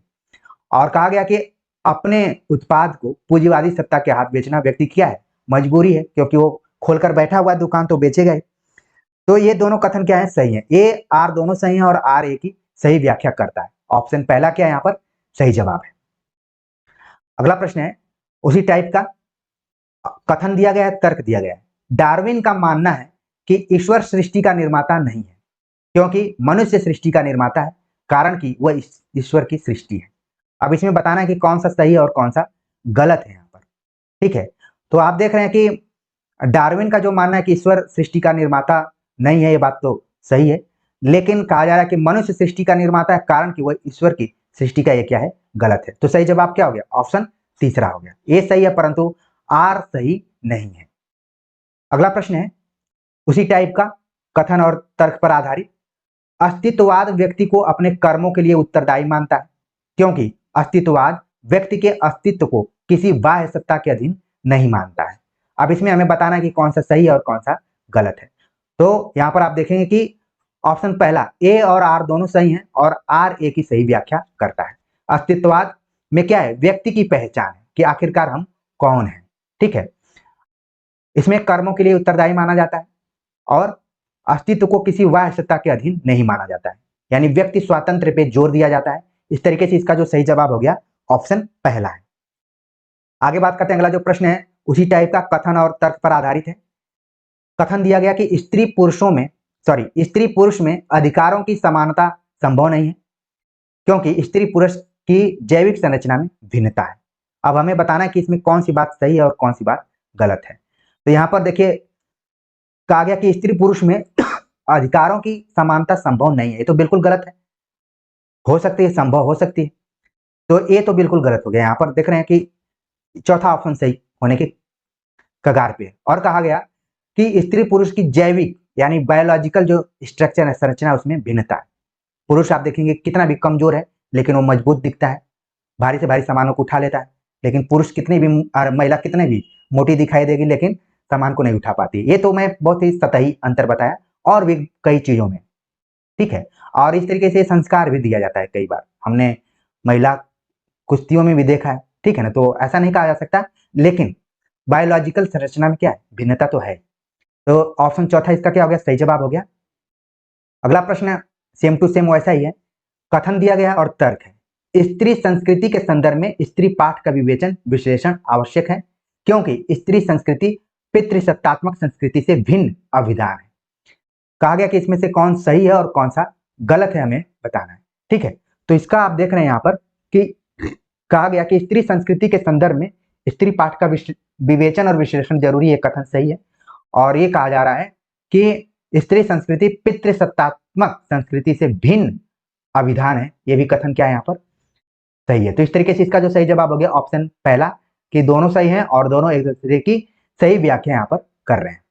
और कहा गया कि अपने उत्पाद को पूंजीवादी सत्ता के हाथ बेचना व्यक्ति क्या है, मजबूरी है, क्योंकि वो खोलकर बैठा हुआ है दुकान तो बेचेगा ही। तो ये दोनों कथन क्या है, सही है। ए आर दोनों सही है और आर ए की सही व्याख्या करता है। ऑप्शन पहला क्या है यहाँ पर सही जवाब है। अगला प्रश्न है उसी टाइप का, कथन दिया गया है, तर्क दिया गया है। डार्विन का मानना है कि ईश्वर सृष्टि का निर्माता नहीं है, क्योंकि मनुष्य सृष्टि का निर्माता है, कारण कि वह ईश्वर की सृष्टि है। अब इसमें बताना है कि कौन सा सही है और कौन सा गलत है यहाँ पर। ठीक है, तो आप देख रहे हैं कि डार्विन का जो मानना है कि ईश्वर सृष्टि का निर्माता नहीं है, ये बात तो सही है, लेकिन कहा जा रहा है कि मनुष्य सृष्टि का निर्माता है, कारण कि वह ईश्वर की सृष्टि का, ये क्या है, गलत है। तो सही जवाब क्या हो गया, ऑप्शन तीसरा हो गया। ये सही है परंतु आर सही नहीं है। अगला प्रश्न है उसी टाइप का, कथन और तर्क पर आधारित। अस्तित्ववाद व्यक्ति को अपने कर्मों के लिए उत्तरदायी मानता है, क्योंकि अस्तित्ववाद व्यक्ति के अस्तित्व को किसी बाह्य सत्ता के अधीन नहीं मानता है। अब इसमें हमें बताना है कि कौन सा सही है और कौन सा गलत है। तो यहां पर आप देखेंगे कि ऑप्शन पहला ए और आर दोनों सही हैं और आर ए की सही व्याख्या करता है। अस्तित्ववाद में क्या है, व्यक्ति की पहचान है कि आखिरकार हम कौन हैं। ठीक है, इसमें कर्मों के लिए उत्तरदायी माना जाता है और अस्तित्व को किसी बाह्य सत्ता के अधीन नहीं माना जाता है, यानी व्यक्ति स्वातंत्र पे जोर दिया जाता है। इस तरीके से इसका जो सही जवाब हो गया ऑप्शन पहला है। आगे बात करते हैं, अगला जो प्रश्न है उसी टाइप का, कथन और तर्क पर आधारित है। कथन दिया गया कि स्त्री पुरुष में अधिकारों की समानता संभव नहीं है, क्योंकि स्त्री पुरुष की जैविक संरचना में भिन्नता है। अब हमें बताना है कि इसमें कौन सी बात सही है और कौन सी बात गलत है। तो यहां पर देखिए, कहा गया कि स्त्री पुरुष में अधिकारों की समानता संभव नहीं है, ये तो बिल्कुल गलत है। हो सकती है, संभव हो सकती है, तो ये तो बिल्कुल गलत हो गया। यहाँ पर देख रहे हैं कि चौथा ऑप्शन सही होने के कगार पे है। और कहा गया कि स्त्री पुरुष की जैविक यानी बायोलॉजिकल जो स्ट्रक्चर है, संरचना, उसमें भिन्नता है। पुरुष आप देखेंगे कितना भी कमजोर है लेकिन वो मजबूत दिखता है, भारी से भारी सामानों को उठा लेता है। लेकिन पुरुष कितनी भी महिला कितने भी मोटी दिखाई देगी लेकिन सामान को नहीं उठा पाती। ये तो मैं बहुत ही सतही अंतर बताया, और भी कई चीजों में। ठीक है, और इस तरीके से संस्कार भी दिया जाता है। कई बार हमने महिला कुश्तियों में भी देखा है, ठीक है ना, तो ऐसा नहीं कहा जा सकता, लेकिन बायोलॉजिकल संरचना में क्या है, भिन्नता तो है। तो ऑप्शन चौथा इसका क्या हो गया, सही जवाब हो गया। अगला प्रश्न सेम टू सेम वैसा ही है, कथन दिया गया और तर्क है। स्त्री संस्कृति के संदर्भ में स्त्री पाठ का विवेचन विश्लेषण आवश्यक है, क्योंकि स्त्री संस्कृति पितृसत्तात्मक संस्कृति से भिन्न अभिधान है। कहा गया कि इसमें से कौन सही है और कौन सा गलत है, हमें बताना है। ठीक है, तो इसका आप देख रहे हैं यहाँ पर कि कहा गया कि स्त्री संस्कृति के संदर्भ में स्त्री पाठ का विवेचन और विश्लेषण जरूरी है, कथन सही है। और ये कहा जा रहा है कि स्त्री संस्कृति पितृसत्तात्मक संस्कृति से भिन्न अभिधान है, ये भी कथन क्या है यहाँ पर सही है। तो इस तरीके से इसका जो सही जवाब हो गया ऑप्शन पहला, कि दोनों सही हैं और दोनों एक दूसरे की सही व्याख्या यहाँ पर कर रहे हैं।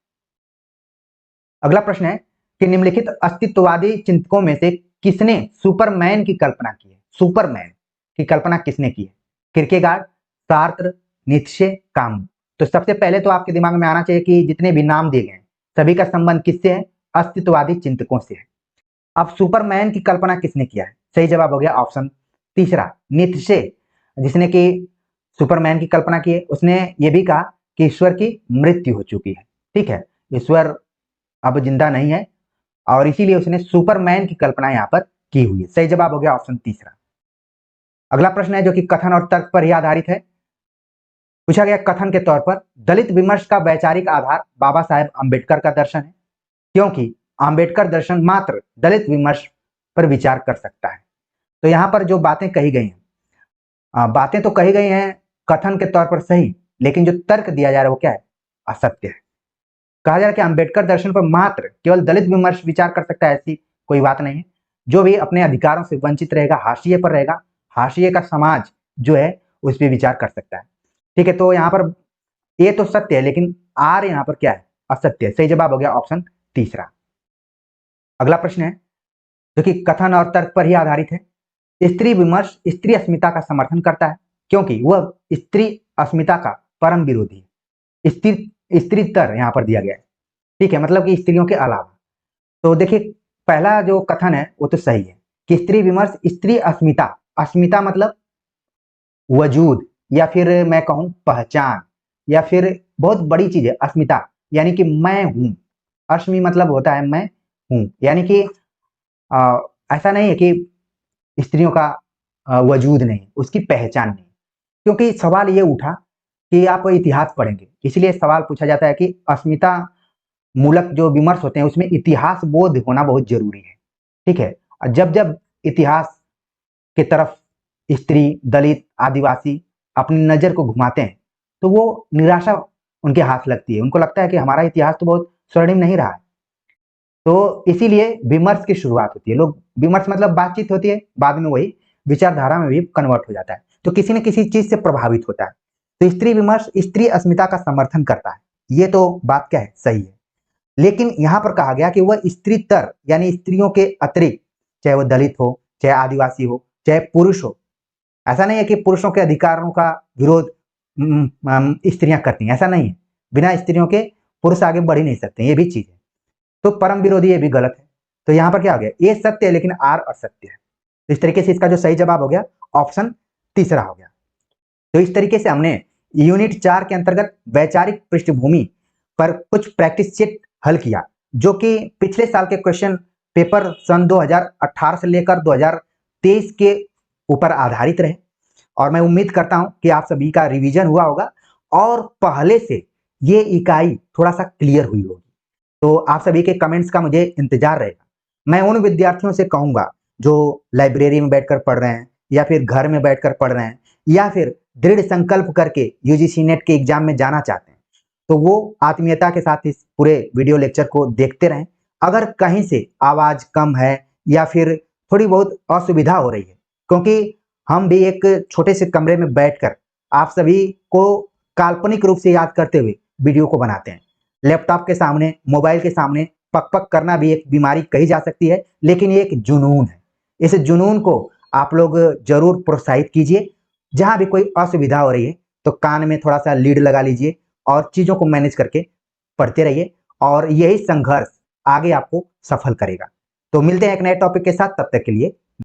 अगला प्रश्न है कि निम्नलिखित अस्तित्ववादी चिंतकों में से किसने सुपरमैन की कल्पना की है। सुपरमैन की कल्पना किसने की है, किरकेगार्ड, सार्त्र, नीत्शे, कामू। तो सबसे पहले तो आपके दिमाग में आना चाहिए कि जितने भी नाम दिए गए हैं सभी का संबंध किससे है, अस्तित्ववादी चिंतकों से है। अब सुपरमैन की कल्पना किसने किया है, सही जवाब हो गया ऑप्शन तीसरा, नीत्शे, जिसने कि सुपरमैन की कल्पना की है। उसने ये भी कहा कि ईश्वर की मृत्यु हो चुकी है। ठीक है, ईश्वर अब जिंदा नहीं है और इसीलिए उसने सुपरमैन की कल्पना यहाँ पर की हुई है। सही जवाब हो गया ऑप्शन तीसरा। अगला प्रश्न है जो कि कथन और तर्क पर ही आधारित है। पूछा गया कथन के तौर पर, दलित विमर्श का वैचारिक आधार बाबा साहेब अंबेडकर का दर्शन है, क्योंकि अंबेडकर दर्शन मात्र दलित विमर्श पर विचार कर सकता है। तो यहाँ पर जो बातें कही गई हैं, बातें तो कही गई हैं कथन के तौर पर सही, लेकिन जो तर्क दिया जा रहा है वो क्या है, असत्य है। कहा जा रहा है कि अंबेडकर दर्शन पर मात्र केवल दलित विमर्श विचार कर सकता है, ऐसी कोई बात नहीं है। जो भी अपने अधिकारों से वंचित रहेगा, हाशिए पर रहेगा, हाशिए का समाज जो है उस पर विचार कर सकता है। ठीक है, तो यहाँ पर ये तो सत्य है, लेकिन आर यहाँ पर क्या है? असत्य है। सही जवाब हो गया ऑप्शन तीसरा। अगला प्रश्न है जो कि कथन और तर्क पर ही आधारित है। स्त्री विमर्श स्त्री अस्मिता का समर्थन करता है क्योंकि वह स्त्री अस्मिता का परम विरोधी है। स्त्री स्त्रीतर यहाँ पर दिया गया है। ठीक है, मतलब कि स्त्रियों के अलावा। तो देखिए, पहला जो कथन है वो तो सही है कि स्त्री विमर्श स्त्री अस्मिता, अस्मिता मतलब वजूद, या फिर मैं कहूं पहचान, या फिर बहुत बड़ी चीज है अस्मिता, यानी कि मैं हूं। अस्मि मतलब होता है मैं हूं, यानी कि ऐसा नहीं है कि स्त्रियों का वजूद नहीं, उसकी पहचान नहीं। क्योंकि सवाल ये उठा कि आप इतिहास पढ़ेंगे, इसलिए सवाल पूछा जाता है कि अस्मिता मूलक जो विमर्श होते हैं उसमें इतिहास बोध होना बहुत जरूरी है। ठीक है, और जब जब इतिहास की तरफ स्त्री, दलित, आदिवासी अपनी नजर को घुमाते हैं तो वो निराशा उनके हाथ लगती है। उनको लगता है कि हमारा इतिहास तो बहुत स्वर्णिम नहीं रहा है। तो इसीलिए विमर्श की शुरुआत होती है। लोग विमर्श मतलब बातचीत होती है, बाद में वही विचारधारा में भी कन्वर्ट हो जाता है। तो किसी न किसी चीज से प्रभावित होता है। तो स्त्री विमर्श स्त्री अस्मिता का समर्थन करता है, ये तो बात क्या है? सही है। लेकिन यहां पर कहा गया कि वह स्त्रीतर यानी स्त्रियों के अतिरिक्त, चाहे वह दलित हो, चाहे आदिवासी हो, चाहे पुरुष हो। ऐसा नहीं है कि पुरुषों के अधिकारों का विरोध स्त्रियां करती हैं, ऐसा नहीं है। बिना स्त्रियों के पुरुष आगे बढ़ ही नहीं सकते, ये भी चीज है। तो परम विरोधी, ये भी गलत है। तो यहाँ पर क्या हो गया? ये सत्य है लेकिन आर असत्य है। तो इस तरीके से इसका जो सही जवाब हो गया ऑप्शन तीसरा हो गया। तो इस तरीके से हमने यूनिट 4 के अंतर्गत वैचारिक पृष्ठभूमि पर कुछ प्रैक्टिस सेट हल किया, जो कि पिछले साल के क्वेश्चन पेपर सन 2018 से लेकर 2023 के ऊपर आधारित रहे। और मैं उम्मीद करता हूं कि आप सभी का रिवीजन हुआ होगा और पहले से ये इकाई थोड़ा सा क्लियर हुई होगी। तो आप सभी के कमेंट्स का मुझे इंतजार रहेगा। मैं उन विद्यार्थियों से कहूंगा जो लाइब्रेरी में बैठकर पढ़ रहे हैं, या फिर घर में बैठकर पढ़ रहे हैं, या फिर दृढ़ संकल्प करके यूजीसी नेट के एग्जाम में जाना चाहते हैं, तो वो आत्मीयता के साथ इस पूरे वीडियो लेक्चर को देखते रहें। अगर कहीं से आवाज कम है या फिर थोड़ी बहुत असुविधा हो रही है, क्योंकि हम भी एक छोटे से कमरे में बैठकर आप सभी को काल्पनिक रूप से याद करते हुए वीडियो को बनाते हैं। लैपटॉप के सामने, मोबाइल के सामने पक पक करना भी एक बीमारी कही जा सकती है, लेकिन ये एक जुनून है। इस जुनून को आप लोग जरूर प्रोत्साहित कीजिए। जहां भी कोई असुविधा हो रही है तो कान में थोड़ा सा लीड लगा लीजिए और चीजों को मैनेज करके पढ़ते रहिए, और यही संघर्ष आगे आपको सफल करेगा। तो मिलते हैं एक नए टॉपिक के साथ, तब तक के लिए